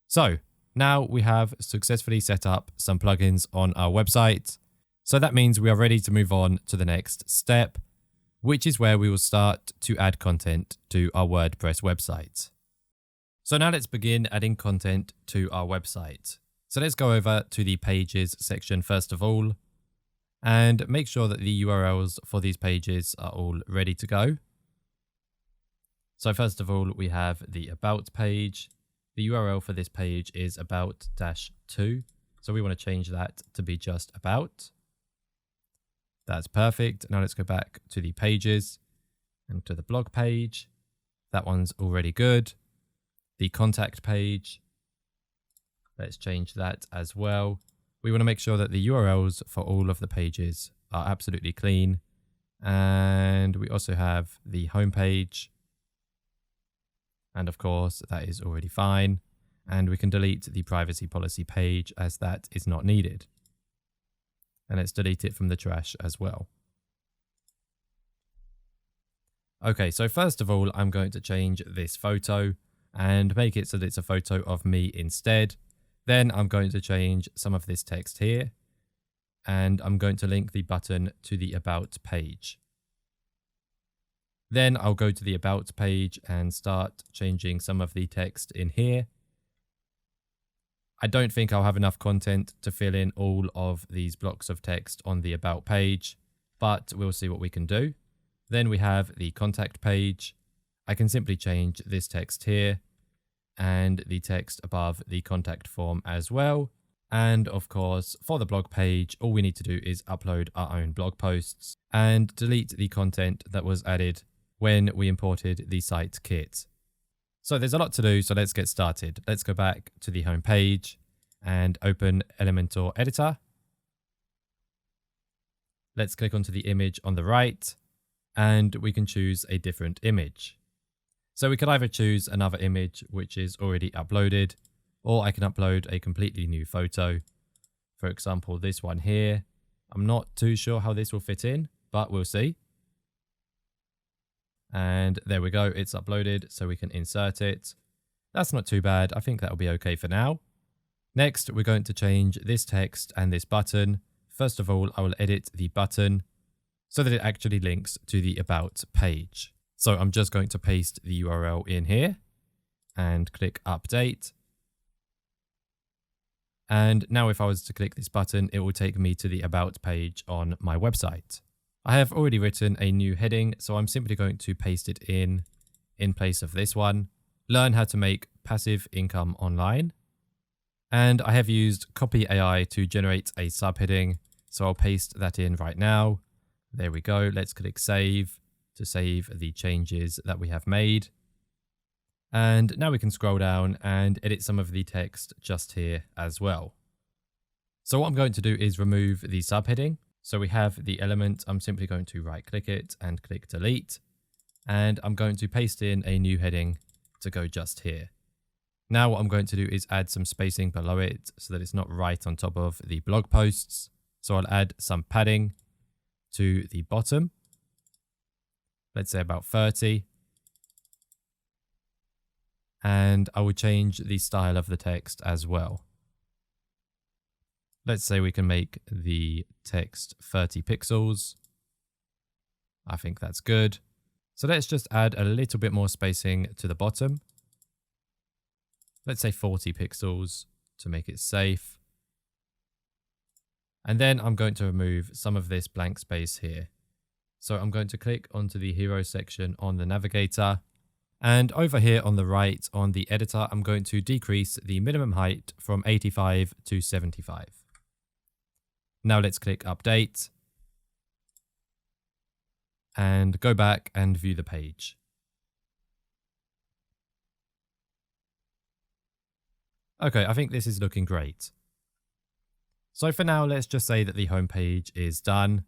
So now we have successfully set up some plugins on our website. So that means we are ready to move on to the next step, which is where we will start to add content to our WordPress website. So now let's begin adding content to our website. So let's go over to the pages section first of all, and make sure that the URLs for these pages are all ready to go. So first of all, we have the About page. The URL for this page is about-2. So we want to change that to be just About. That's perfect. Now let's go back to the pages and to the blog page. That one's already good. The contact page. Let's change that as well. We want to make sure that the URLs for all of the pages are absolutely clean. And we also have the home page. And of course, that is already fine. And we can delete the privacy policy page as that is not needed. And let's delete it from the trash as well. Okay, so first of all, I'm going to change this photo and make it so that it's a photo of me instead. Then I'm going to change some of this text here, and I'm going to link the button to the About page. Then I'll go to the About page and start changing some of the text in here. I don't think I'll have enough content to fill in all of these blocks of text on the About page, but we'll see what we can do. Then we have the contact page. I can simply change this text here and the text above the contact form as well. And of course, for the blog page, all we need to do is upload our own blog posts and delete the content that was added when we imported the site kit. So there's a lot to do, so let's get started. Let's go back to the home page and open Elementor editor. Let's click onto the image on the right, and we can choose a different image. So we could either choose another image which is already uploaded, or I can upload a completely new photo. For example, this one here. I'm not too sure how this will fit in, but we'll see. And there we go, it's uploaded, so we can insert it. That's not too bad. I think that'll be okay for now. Next, we're going to change this text and this button. First of all, I will edit the button so that it actually links to the About page. So I'm just going to paste the URL in here and click Update. And now if I was to click this button, it will take me to the About page on my website. I have already written a new heading, so I'm simply going to paste it in place of this one. Learn how to make passive income online. And I have used CopyAI to generate a subheading, so I'll paste that in right now. There we go. Let's click Save to save the changes that we have made. And now we can scroll down and edit some of the text just here as well. So what I'm going to do is remove the subheading. So we have the element. I'm simply going to right click it and click delete. And I'm going to paste in a new heading to go just here. Now what I'm going to do is add some spacing below it so that it's not right on top of the blog posts. So I'll add some padding to the bottom. Let's say about 30. And I will change the style of the text as well. Let's say we can make the text 30 pixels. I think that's good. So let's just add a little bit more spacing to the bottom. Let's say 40 pixels to make it safe. And then I'm going to remove some of this blank space here. So I'm going to click onto the hero section on the navigator. And over here on the right on the editor, I'm going to decrease the minimum height from 85 to 75. Now let's click Update. And go back and view the page. Okay, I think this is looking great. So for now, let's just say that the home page is done.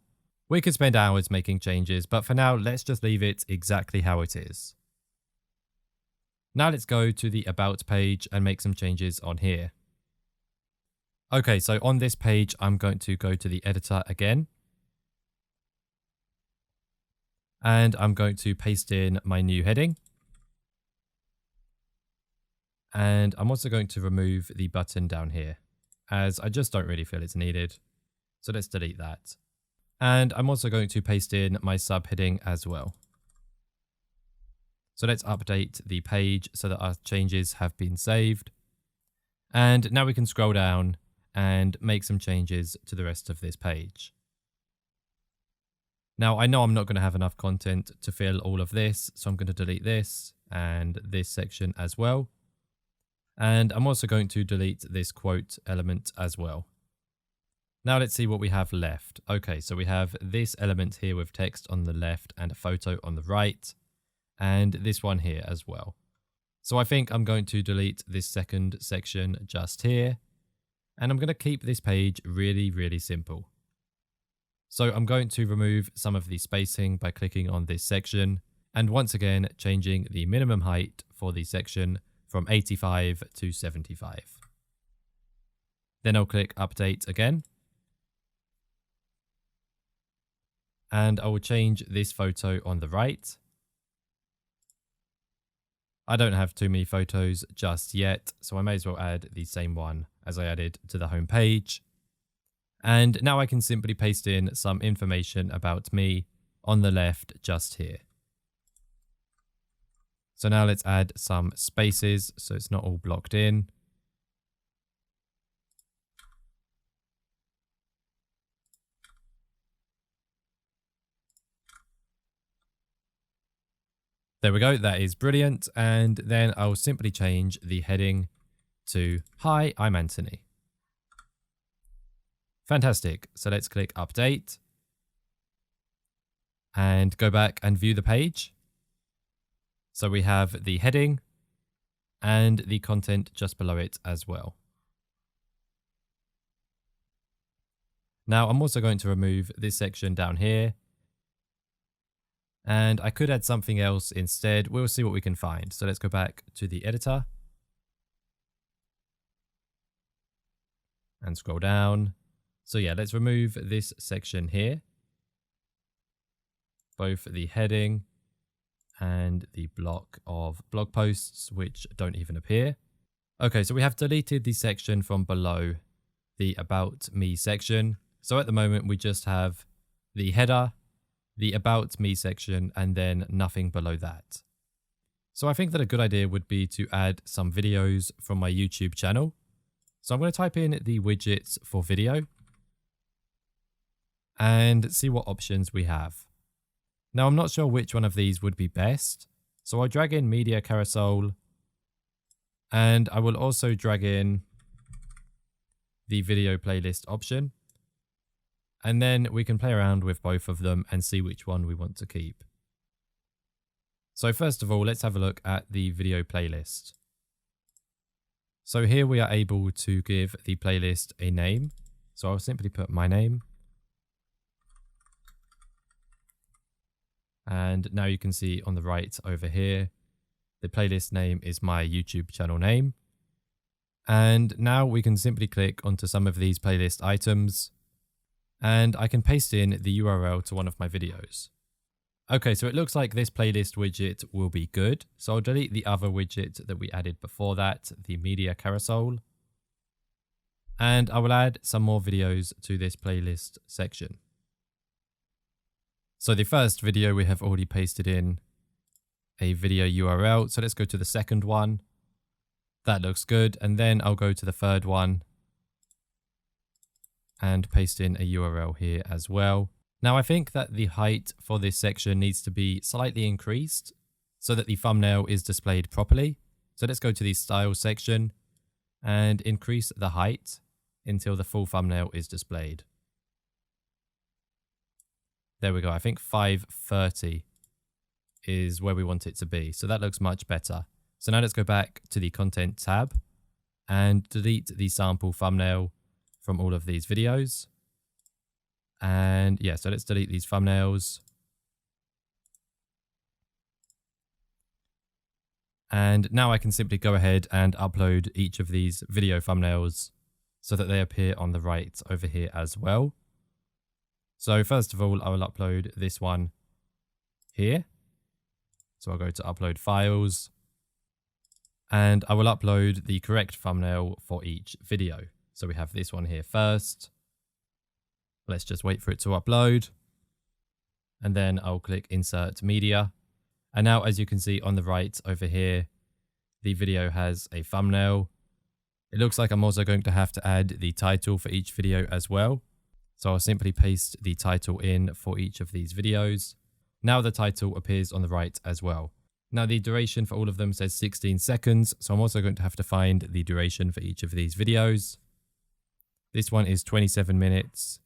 We could spend hours making changes, but for now, let's just leave it exactly how it is. Now let's go to the About page and make some changes on here. Okay, so on this page, I'm going to go to the editor again. And I'm going to paste in my new heading. And I'm also going to remove the button down here, as I just don't really feel it's needed. So let's delete that. And I'm also going to paste in my subheading as well. So let's update the page so that our changes have been saved. And now we can scroll down and make some changes to the rest of this page. Now, I know I'm not going to have enough content to fill all of this, so I'm going to delete this and this section as well. And I'm also going to delete this quote element as well. Now let's see what we have left. Okay, so we have this element here with text on the left and a photo on the right, and this one here as well. So I think I'm going to delete this second section just here, and I'm going to keep this page really, really simple. So I'm going to remove some of the spacing by clicking on this section, and once again changing the minimum height for the section from 85 to 75. Then I'll click update again. And I will change this photo on the right. I don't have too many photos just yet, so I may as well add the same one as I added to the home page. And now I can simply paste in some information about me on the left just here. So now let's add some spaces so it's not all blocked in. There we go, that is brilliant. And then I'll simply change the heading to "Hi, I'm Anthony." Fantastic. So let's click update and go back and view the page. So we have the heading and the content just below it as well. Now I'm also going to remove this section down here. And I could add something else instead. We'll see what we can find. So let's go back to the editor and scroll down. So yeah, let's remove this section here, both the heading and the block of blog posts, which don't even appear. Okay, so we have deleted the section from below the About Me section. So at the moment, we just have the header, the About Me section, and then nothing below that. So I think that a good idea would be to add some videos from my YouTube channel. So I'm going to type in the widgets for video and see what options we have. Now I'm not sure which one of these would be best. So I'll drag in Media Carousel, and I will also drag in the video playlist option. And then we can play around with both of them and see which one we want to keep. So first of all, let's have a look at the video playlist. So here we are able to give the playlist a name. So I'll simply put my name. And now you can see on the right over here, the playlist name is my YouTube channel name. And now we can simply click onto some of these playlist items, and I can paste in the URL to one of my videos. Okay, so it looks like this playlist widget will be good. So I'll delete the other widget that we added before that, the Media Carousel. And I will add some more videos to this playlist section. So the first video we have already pasted in a video URL. So let's go to the second one. That looks good. And then I'll go to the third one and paste in a URL here as well. Now I think that the height for this section needs to be slightly increased so that the thumbnail is displayed properly. So let's go to the style section and increase the height until the full thumbnail is displayed. There we go. I think 530 is where we want it to be. So that looks much better. So now let's go back to the content tab and delete the sample thumbnail from all of these videos. And yeah, so let's delete these thumbnails. And now I can simply go ahead and upload each of these video thumbnails so that they appear on the right over here as well. So first of all, I will upload this one here. So I'll go to upload files and I will upload the correct thumbnail for each video. So we have this one here first. Let's just wait for it to upload. And then I'll click insert media. And now, as you can see on the right over here, the video has a thumbnail. It looks like I'm also going to have to add the title for each video as well. So I'll simply paste the title in for each of these videos. Now the title appears on the right as well. Now the duration for all of them says 16 seconds. So I'm also going to have to find the duration for each of these videos. This one is 27 minutes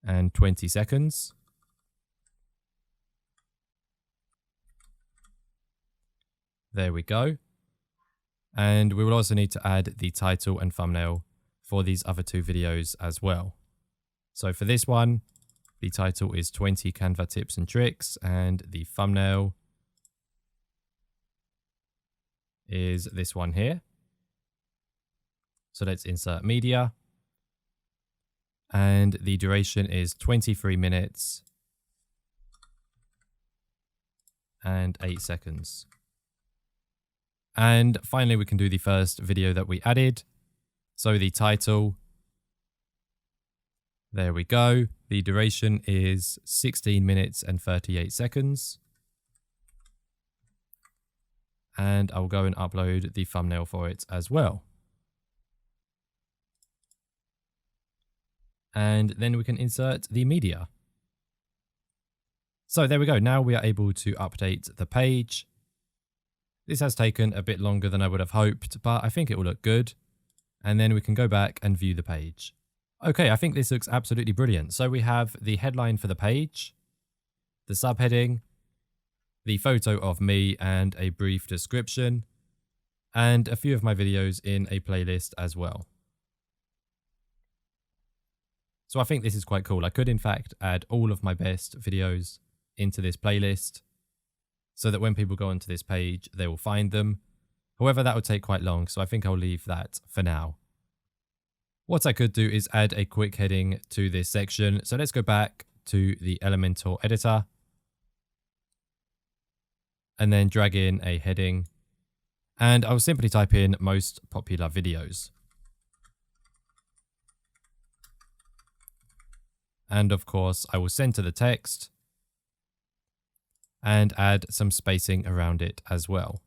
and 20 seconds. There we go. And we will also need to add the title and thumbnail for these other two videos as well. So for this one, the title is 20 Canva tips and tricks, and the thumbnail is this one here. So let's insert media. And the duration is 23 minutes and 8 seconds. And finally, we can do the first video that we added. So the title, there we go. The duration is 16 minutes and 38 seconds. And I'll go and upload the thumbnail for it as well. And then we can insert the media. So there we go. Now we are able to update the page. This has taken a bit longer than I would have hoped, but I think it will look good. And then we can go back and view the page. Okay, I think this looks absolutely brilliant. So we have the headline for the page, the subheading, the photo of me and a brief description, and a few of my videos in a playlist as well. So I think this is quite cool. I could in fact add all of my best videos into this playlist so that when people go onto this page, they will find them. However, that would take quite long, so I think I'll leave that for now. What I could do is add a quick heading to this section. So let's go back to the Elementor editor and then drag in a heading. And I'll simply type in most popular videos. And of course, I will center the text and add some spacing around it as well.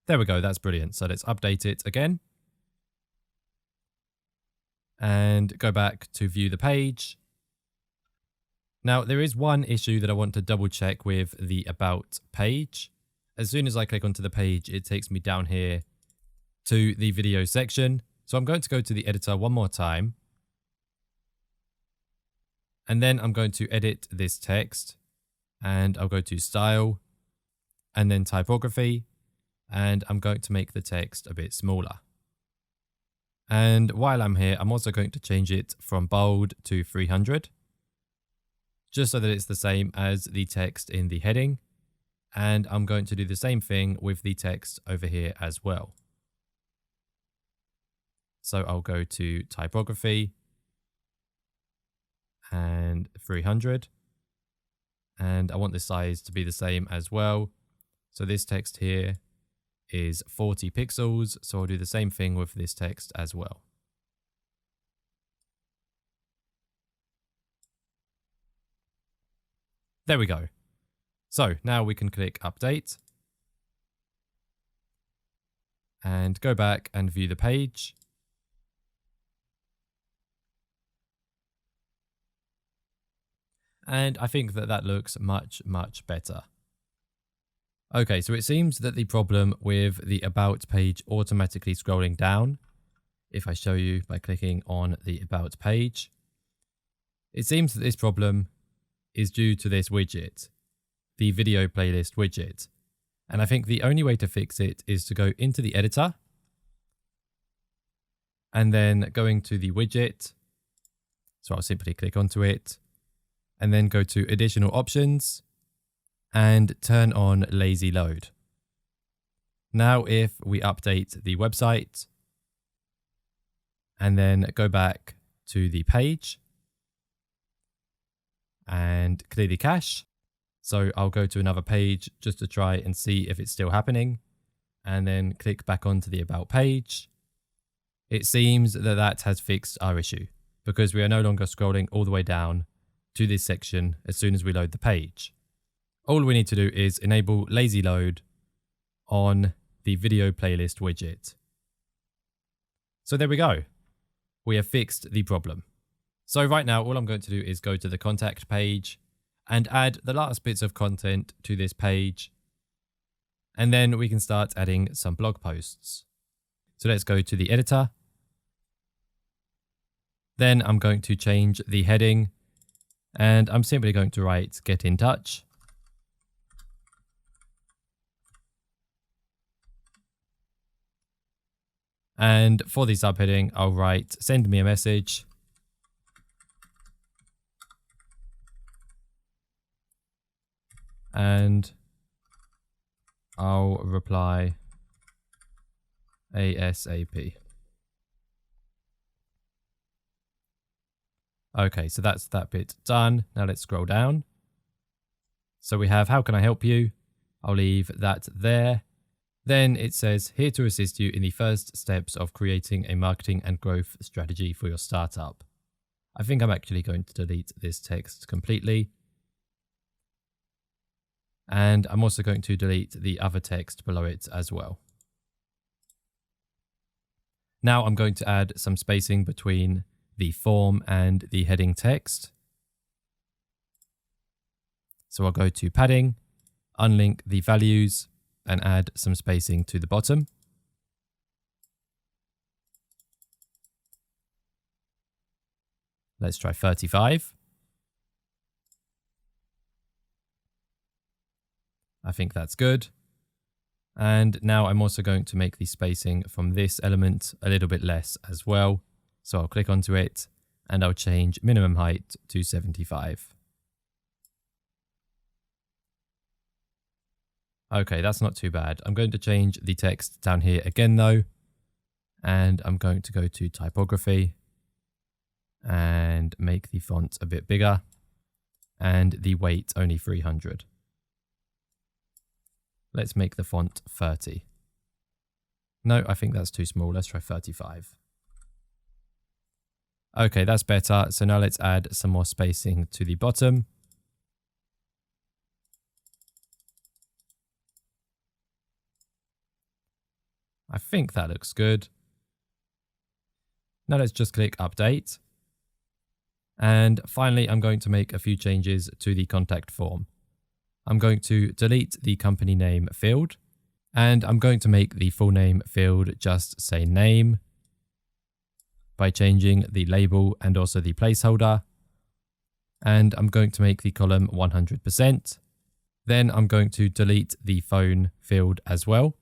There we go, that's brilliant. So let's update it again. And go back to view the page. Now, there is one issue that I want to double check with the About page. As soon as I click onto the page, it takes me down here to the video section. So I'm going to go to the editor one more time. And then I'm going to edit this text. And I'll go to Style and then Typography. And I'm going to make the text a bit smaller. And while I'm here, I'm also going to change it from bold to 300. Just so that it's the same as the text in the heading. And I'm going to do the same thing with the text over here as well. So I'll go to Typography and 300. And I want the size to be the same as well. So this text here is 40 pixels. So I'll do the same thing with this text as well. There we go. So now we can click Update and go back and view the page. And I think that that looks much, much better. Okay, so it seems that the problem with the About page automatically scrolling down, if I show you by clicking on the About page, it seems that this problem is due to this widget, the video playlist widget. And I think the only way to fix it is to go into the editor and then going to the widget. So I'll simply click onto it and then go to additional options and turn on lazy load. Now if we update the website and then go back to the page and clear the cache. So I'll go to another page just to try and see if it's still happening, and then click back onto the About page. It seems that that has fixed our issue because we are no longer scrolling all the way down to this section as soon as we load the page. All we need to do is enable lazy load on the video playlist widget. So there we go. We have fixed the problem. So right now, all I'm going to do is go to the contact page and add the last bits of content to this page. And then we can start adding some blog posts. So let's go to the editor. Then I'm going to change the heading and I'm simply going to write "Get in touch." And for the subheading, I'll write "Send me a message." And I'll reply ASAP. Okay, so that's that bit done. Now let's scroll down. So we have "How can I help you?" I'll leave that there. Then it says "Here to assist you in the first steps of creating a marketing and growth strategy for your startup." I think I'm actually going to delete this text completely. And I'm also going to delete the other text below it as well. Now I'm going to add some spacing between the form and the heading text. So I'll go to padding, unlink the values, and add some spacing to the bottom. Let's try 35. I think that's good. And now I'm also going to make the spacing from this element a little bit less as well. So I'll click onto it and I'll change minimum height to 75. Okay, that's not too bad. I'm going to change the text down here again though. And I'm going to go to typography and make the font a bit bigger and the weight only 300. Let's make the font 30. No, I think that's too small. Let's try 35. Okay, that's better. So now let's add some more spacing to the bottom. I think that looks good. Now let's just click update. And finally, I'm going to make a few changes to the contact form. I'm going to delete the company name field, and I'm going to make the full name field just say name by changing the label and also the placeholder. And I'm going to make the column 100%. Then I'm going to delete the phone field as well.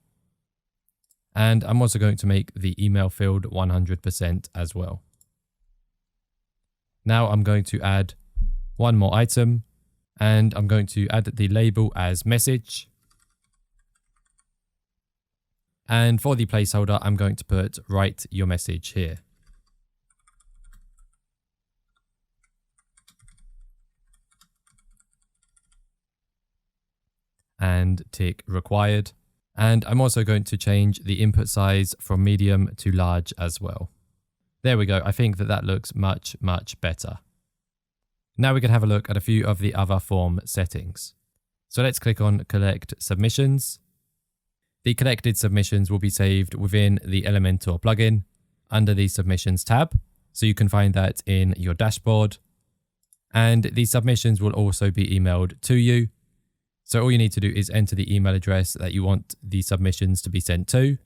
And I'm also going to make the email field 100% as well. Now I'm going to add one more item. And I'm going to add the label as message. And for the placeholder, I'm going to put write your message here. And tick required. And I'm also going to change the input size from medium to large as well. There we go. I think that looks much, much better. Now we can have a look at a few of the other form settings. So let's click on Collect Submissions. The collected submissions will be saved within the Elementor plugin under the Submissions tab. So you can find that in your dashboard. And the submissions will also be emailed to you. So all you need to do is enter the email address that you want the submissions to be sent to.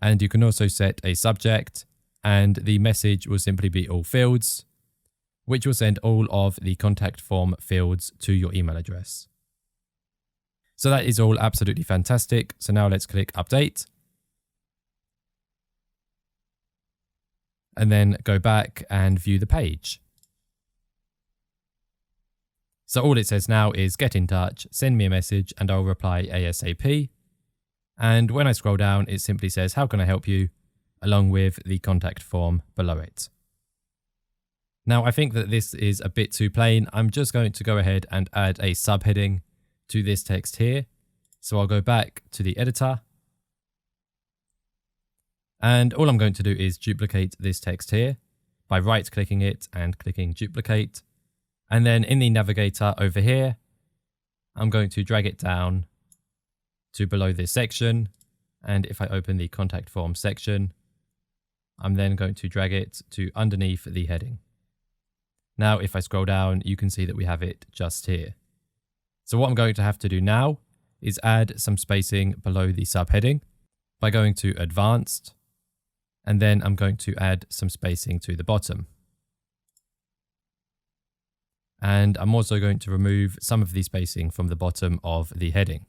And you can also set a subject, and the message will simply be all fields, which will send all of the contact form fields to your email address. So that is all absolutely fantastic. So now let's click update. And then go back and view the page. So all it says now is get in touch, send me a message and I'll reply ASAP. And when I scroll down, it simply says, how can I help you? Along with the contact form below it. Now, I think that this is a bit too plain. I'm just going to go ahead and add a subheading to this text here. So I'll go back to the editor. And all I'm going to do is duplicate this text here by right-clicking it and clicking duplicate. And then in the navigator over here, I'm going to drag it down to below this section. And if I open the contact form section, I'm then going to drag it to underneath the heading. Now, if I scroll down, you can see that we have it just here. So what I'm going to have to do now is add some spacing below the subheading by going to Advanced, and then I'm going to add some spacing to the bottom. And I'm also going to remove some of the spacing from the bottom of the heading.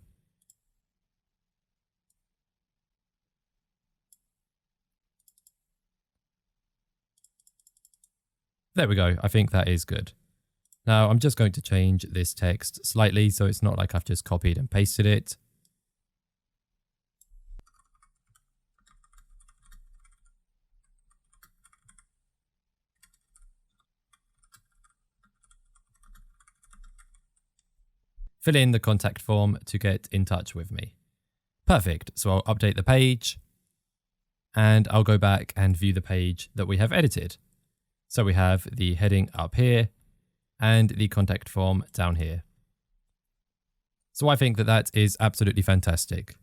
There we go. I think that is good. Now I'm just going to change this text slightly so it's not like I've just copied and pasted it. Fill in the contact form to get in touch with me. Perfect. So I'll update the page and I'll go back and view the page that we have edited. So we have the heading up here and the contact form down here. So I think that that is absolutely fantastic.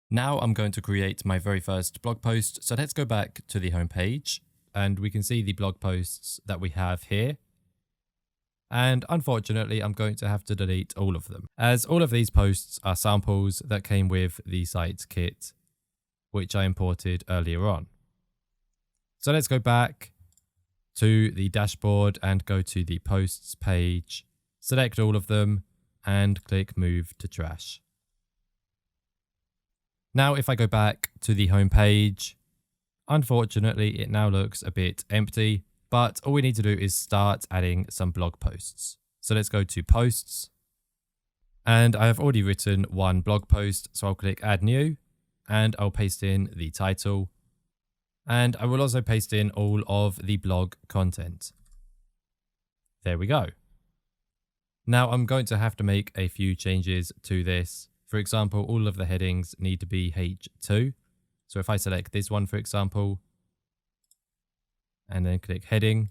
Now I'm going to create my very first blog post. So let's go back to the home page and we can see the blog posts that we have here. And unfortunately, I'm going to have to delete all of them, as all of these posts are samples that came with the site kit, which I imported earlier on. So let's go back to the dashboard and go to the posts page, select all of them and click move to trash. Now, if I go back to the home page, unfortunately, it now looks a bit empty. But all we need to do is start adding some blog posts. So let's go to posts. And I have already written one blog post. So I'll click add new and I'll paste in the title. And I will also paste in all of the blog content. There we go. Now I'm going to have to make a few changes to this. For example, all of the headings need to be H2. So if I select this one, for example, and then click heading,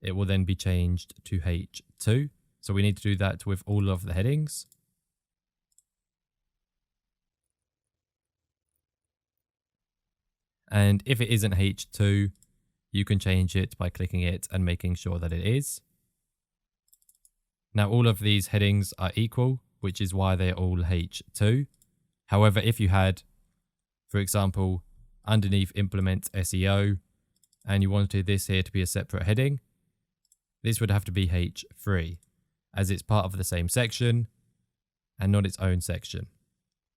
it will then be changed to H2. So we need to do that with all of the headings. And if it isn't H2, you can change it by clicking it and making sure that it is. Now all of these headings are equal, which is why they're all H2. However, if you had, for example, underneath implement SEO, and you wanted this here to be a separate heading, this would have to be H3, as it's part of the same section and not its own section.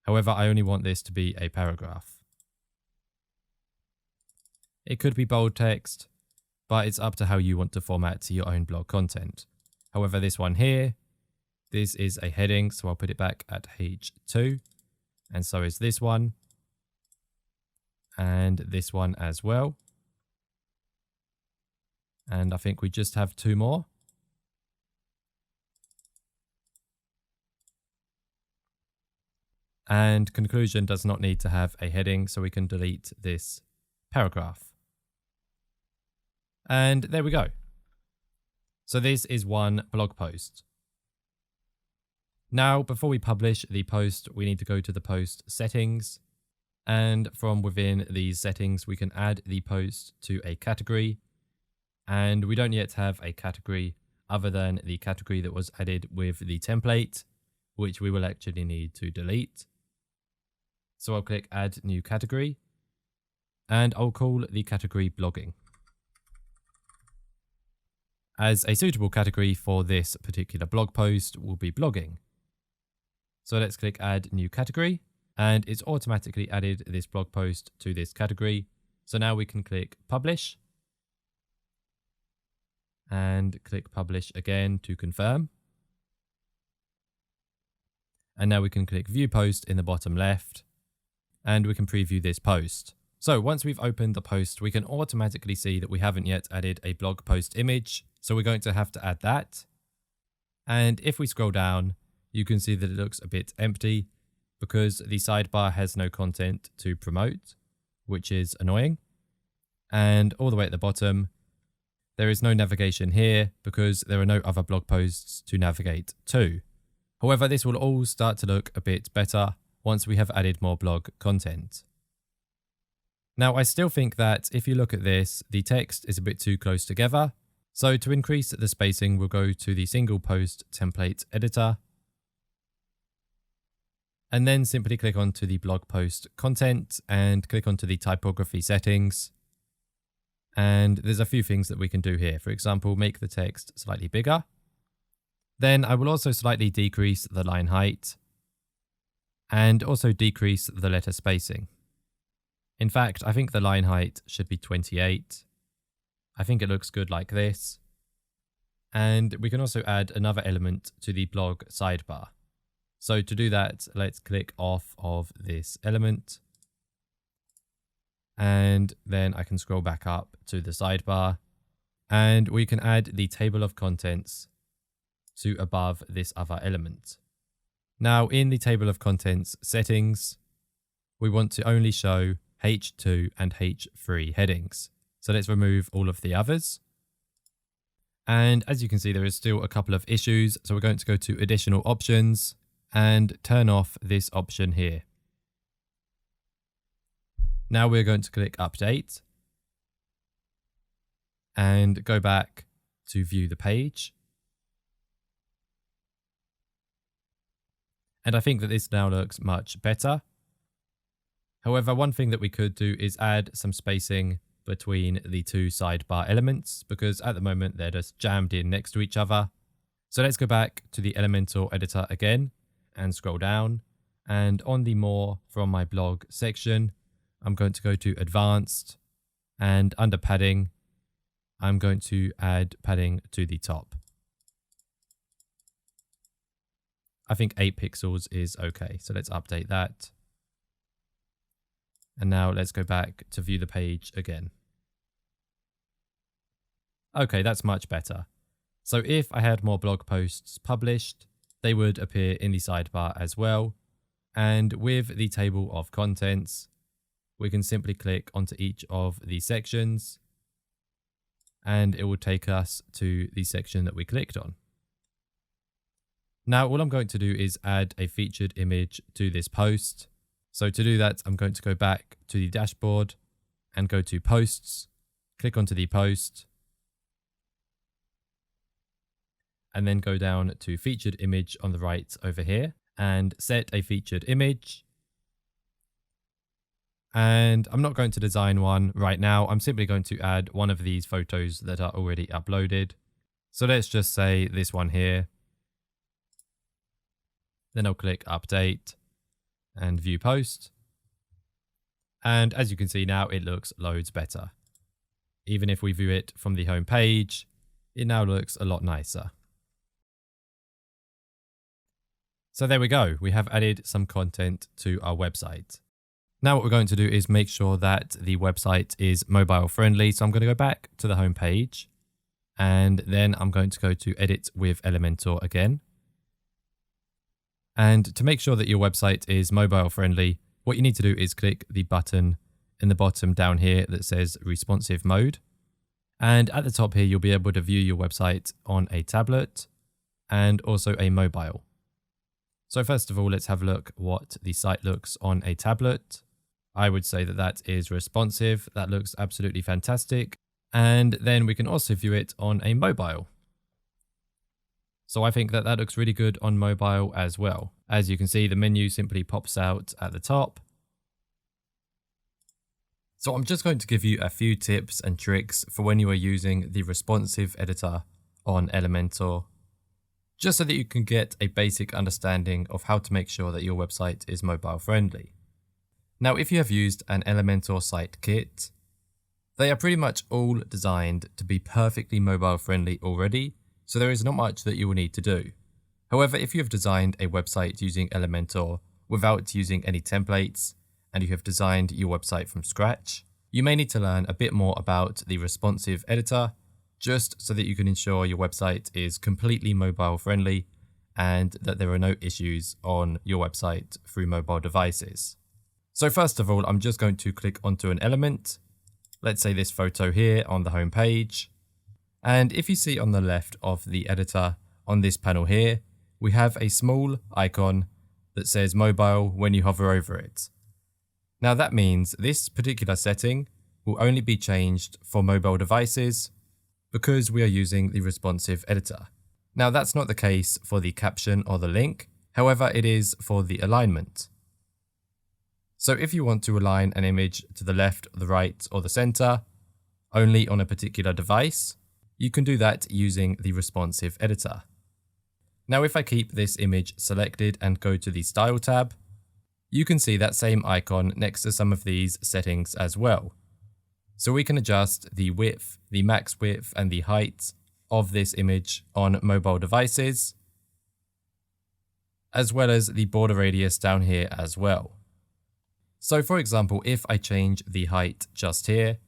However, I only want this to be a paragraph. It could be bold text, but it's up to how you want to format your own blog content. However, this one here, this is a heading, so I'll put it back at H2, and so is this one, and this one as well. And I think we just have two more. And conclusion does not need to have a heading, so we can delete this paragraph. And there we go. So this is one blog post. Now, before we publish the post, we need to go to the post settings. And from within these settings, we can add the post to a category. And we don't yet have a category other than the category that was added with the template, which we will actually need to delete. So I'll click add new category and I'll call the category blogging, as a suitable category for this particular blog post will be blogging. So let's click add new category and it's automatically added this blog post to this category. So now we can click publish. and click publish again to confirm. And now we can click view post in the bottom left and we can preview this post. So once we've opened the post, we can automatically see that we haven't yet added a blog post image. So we're going to have to add that. And if we scroll down, you can see that it looks a bit empty because the sidebar has no content to promote, which is annoying. And all the way at the bottom, there is no navigation here because there are no other blog posts to navigate to. However, this will all start to look a bit better once we have added more blog content. Now, I still think that if you look at this, the text is a bit too close together. So to increase the spacing, we'll go to the single post template editor and then simply click onto the blog post content and click onto the typography settings. And there's a few things that we can do here. For example, make the text slightly bigger. Then I will also slightly decrease the line height and also decrease the letter spacing. In fact, I think the line height should be 28. I think it looks good like this. And we can also add another element to the blog sidebar. So to do that, let's click off of this element. And then I can scroll back up to the sidebar and we can add the table of contents to above this other element. Now in the table of contents settings, we want to only show H2 and H3 headings. So let's remove all of the others. And as you can see, there is still a couple of issues. So we're going to go to additional options and turn off this option here. Now we're going to click update and go back to view the page. And I think that this now looks much better. However, one thing that we could do is add some spacing between the two sidebar elements because at the moment they're just jammed in next to each other. So let's go back to the Elementor editor again and scroll down. And on the more from my blog section, I'm going to go to advanced and under padding, I'm going to add padding to the top. I think 8 pixels is okay. So let's update that. And now let's go back to view the page again. Okay, that's much better. So if I had more blog posts published, they would appear in the sidebar as well. And with the table of contents, we can simply click onto each of the sections and it will take us to the section that we clicked on. Now, all I'm going to do is add a featured image to this post. So to do that, I'm going to go back to the dashboard and go to posts, click onto the post, and then go down to featured image on the right over here and set a featured image. And I'm not going to design one right now. I'm simply going to add one of these photos that are already uploaded. So let's just say this one here. Then I'll click update and view post. And as you can see now, it looks loads better. Even if we view it from the home page, it now looks a lot nicer. So there we go. We have added some content to our website. Now what we're going to do is make sure that the website is mobile friendly. So I'm going to go back to the home page and then I'm going to go to edit with Elementor again. And to make sure that your website is mobile friendly, what you need to do is click the button in the bottom down here that says responsive mode. And at the top here, you'll be able to view your website on a tablet and also a mobile. So first of all, let's have a look what the site looks on a tablet. I would say that that is responsive. That looks absolutely fantastic. And then we can also view it on a mobile. So I think that that looks really good on mobile as well. As you can see, the menu simply pops out at the top. So I'm just going to give you a few tips and tricks for when you are using the responsive editor on Elementor, just so that you can get a basic understanding of how to make sure that your website is mobile friendly. Now, if you have used an Elementor site kit, They are pretty much all designed to be perfectly mobile friendly already, so there is not much that you will need to do. However, if you have designed a website using Elementor without using any templates, and you have designed your website from scratch, you may need to learn a bit more about the responsive editor, just so that you can ensure your website is completely mobile friendly and that there are no issues on your website through mobile devices. So first of all, I'm just going to click onto an element. Let's say this photo here on the home page. And if you see on the left of the editor on this panel here, we have a small icon that says mobile when you hover over it. Now that means this particular setting will only be changed for mobile devices because we are using the responsive editor. Now that's not the case for the caption or the link, however it is for the alignment. So if you want to align an image to the left, the right or the center, only on a particular device, you can do that using the responsive editor. Now if I keep this image selected and go to the Style tab, you can see that same icon next to some of these settings as well. So we can adjust the width, the max width and the height of this image on mobile devices, as well as the border radius down here as well. So for example, if I change the height just here,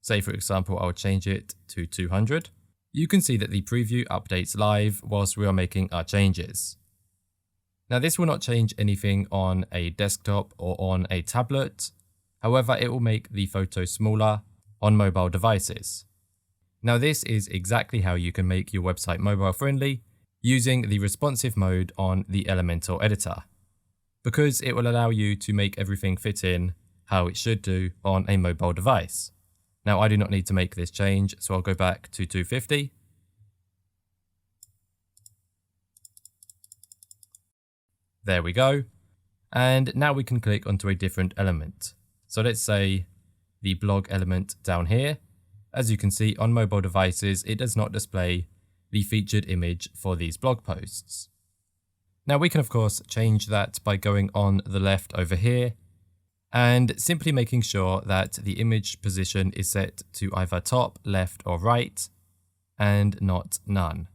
say for example, I'll change it to 200, you can see that the preview updates live whilst we are making our changes. Now this will not change anything on a desktop or on a tablet, however it will make the photo smaller on mobile devices. Now this is exactly how you can make your website mobile friendly using the responsive mode on the Elementor editor, because it will allow you to make everything fit in how it should do on a mobile device. Now I do not need to make this change, so I'll go back to 250. There we go. And now we can click onto a different element. So let's say the blog element down here. As you can see on mobile devices, it does not display the featured image for these blog posts. Now we can of course change that by going on the left over here and simply making sure that the image position is set to either top, left or right and not none.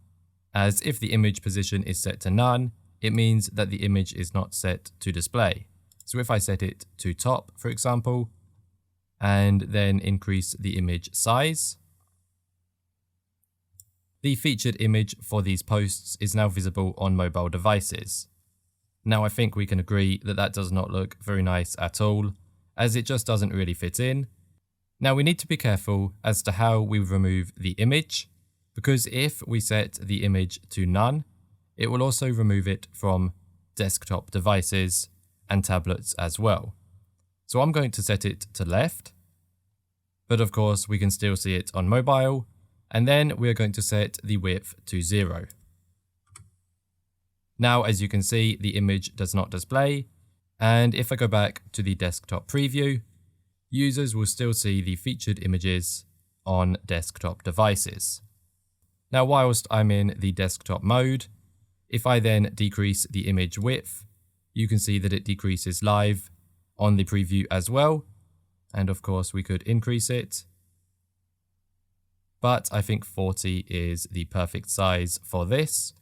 As if the image position is set to none, it means that the image is not set to display. So if I set it to top, for example, and then increase the image size, the featured image for these posts is now visible on mobile devices. Now I think we can agree that that does not look very nice at all, as it just doesn't really fit in. Now we need to be careful as to how we remove the image, because if we set the image to none, it will also remove it from desktop devices and tablets as well. So I'm going to set it to left, but of course we can still see it on mobile, and then we're going to set the width to 0. Now as you can see, the image does not display, and if I go back to the desktop preview, users will still see the featured images on desktop devices. Now whilst I'm in the desktop mode, if I then decrease the image width, you can see that it decreases live on the preview as well. And of course we could increase it, but I think 40 is the perfect size for this.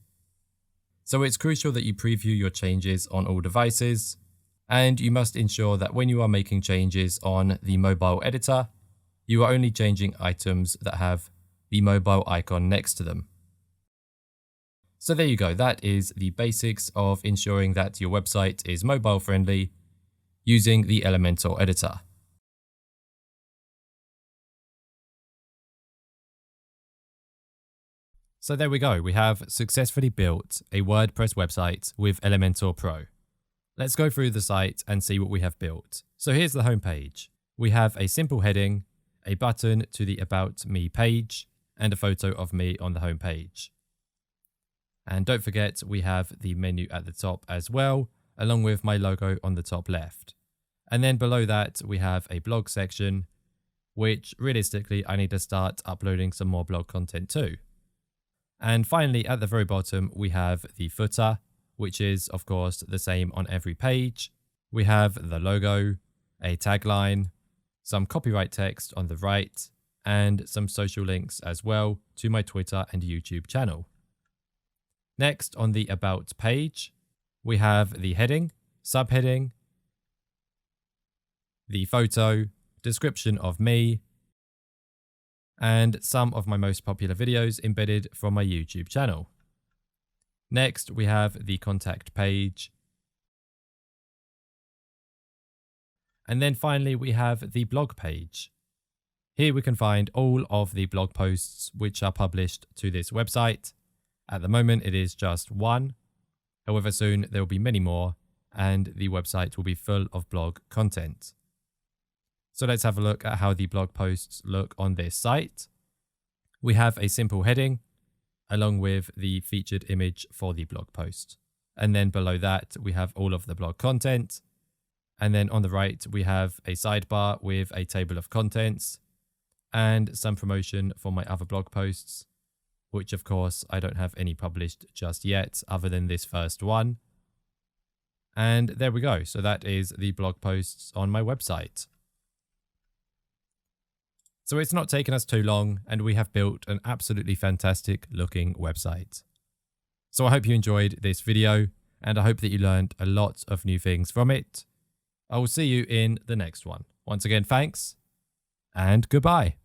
So it's crucial that you preview your changes on all devices, and you must ensure that when you are making changes on the mobile editor, you are only changing items that have the mobile icon next to them. So there you go, that is the basics of ensuring that your website is mobile friendly using the Elementor editor. So there we go, we have successfully built a WordPress website with Elementor Pro. Let's go through the site and see what we have built. So here's the home page. We have a simple heading, a button to the About Me page, and a photo of me on the home page. And don't forget, we have the menu at the top as well, along with my logo on the top left. And then below that, we have a blog section, which realistically, I need to start uploading some more blog content too. And finally, at the very bottom, we have the footer, which is of course the same on every page. We have the logo, a tagline, some copyright text on the right, and some social links as well to my Twitter and YouTube channel. Next, on the About page, we have the heading, subheading, the photo, description of me, and some of my most popular videos embedded from my YouTube channel. Next, we have the contact page. And then finally, we have the blog page. Here we can find all of the blog posts which are published to this website. At the moment, it is just one. However, soon there will be many more, and the website will be full of blog content. So let's have a look at how the blog posts look on this site. We have a simple heading, along with the featured image for the blog post. And then below that, we have all of the blog content. And then on the right, we have a sidebar with a table of contents and some promotion for my other blog posts, which of course I don't have any published just yet other than this first one. And there we go. So that is the blog posts on my website. So it's not taken us too long, and we have built an absolutely fantastic looking website. So I hope you enjoyed this video, and I hope that you learned a lot of new things from it. I will see you in the next one. Once again, thanks, and goodbye.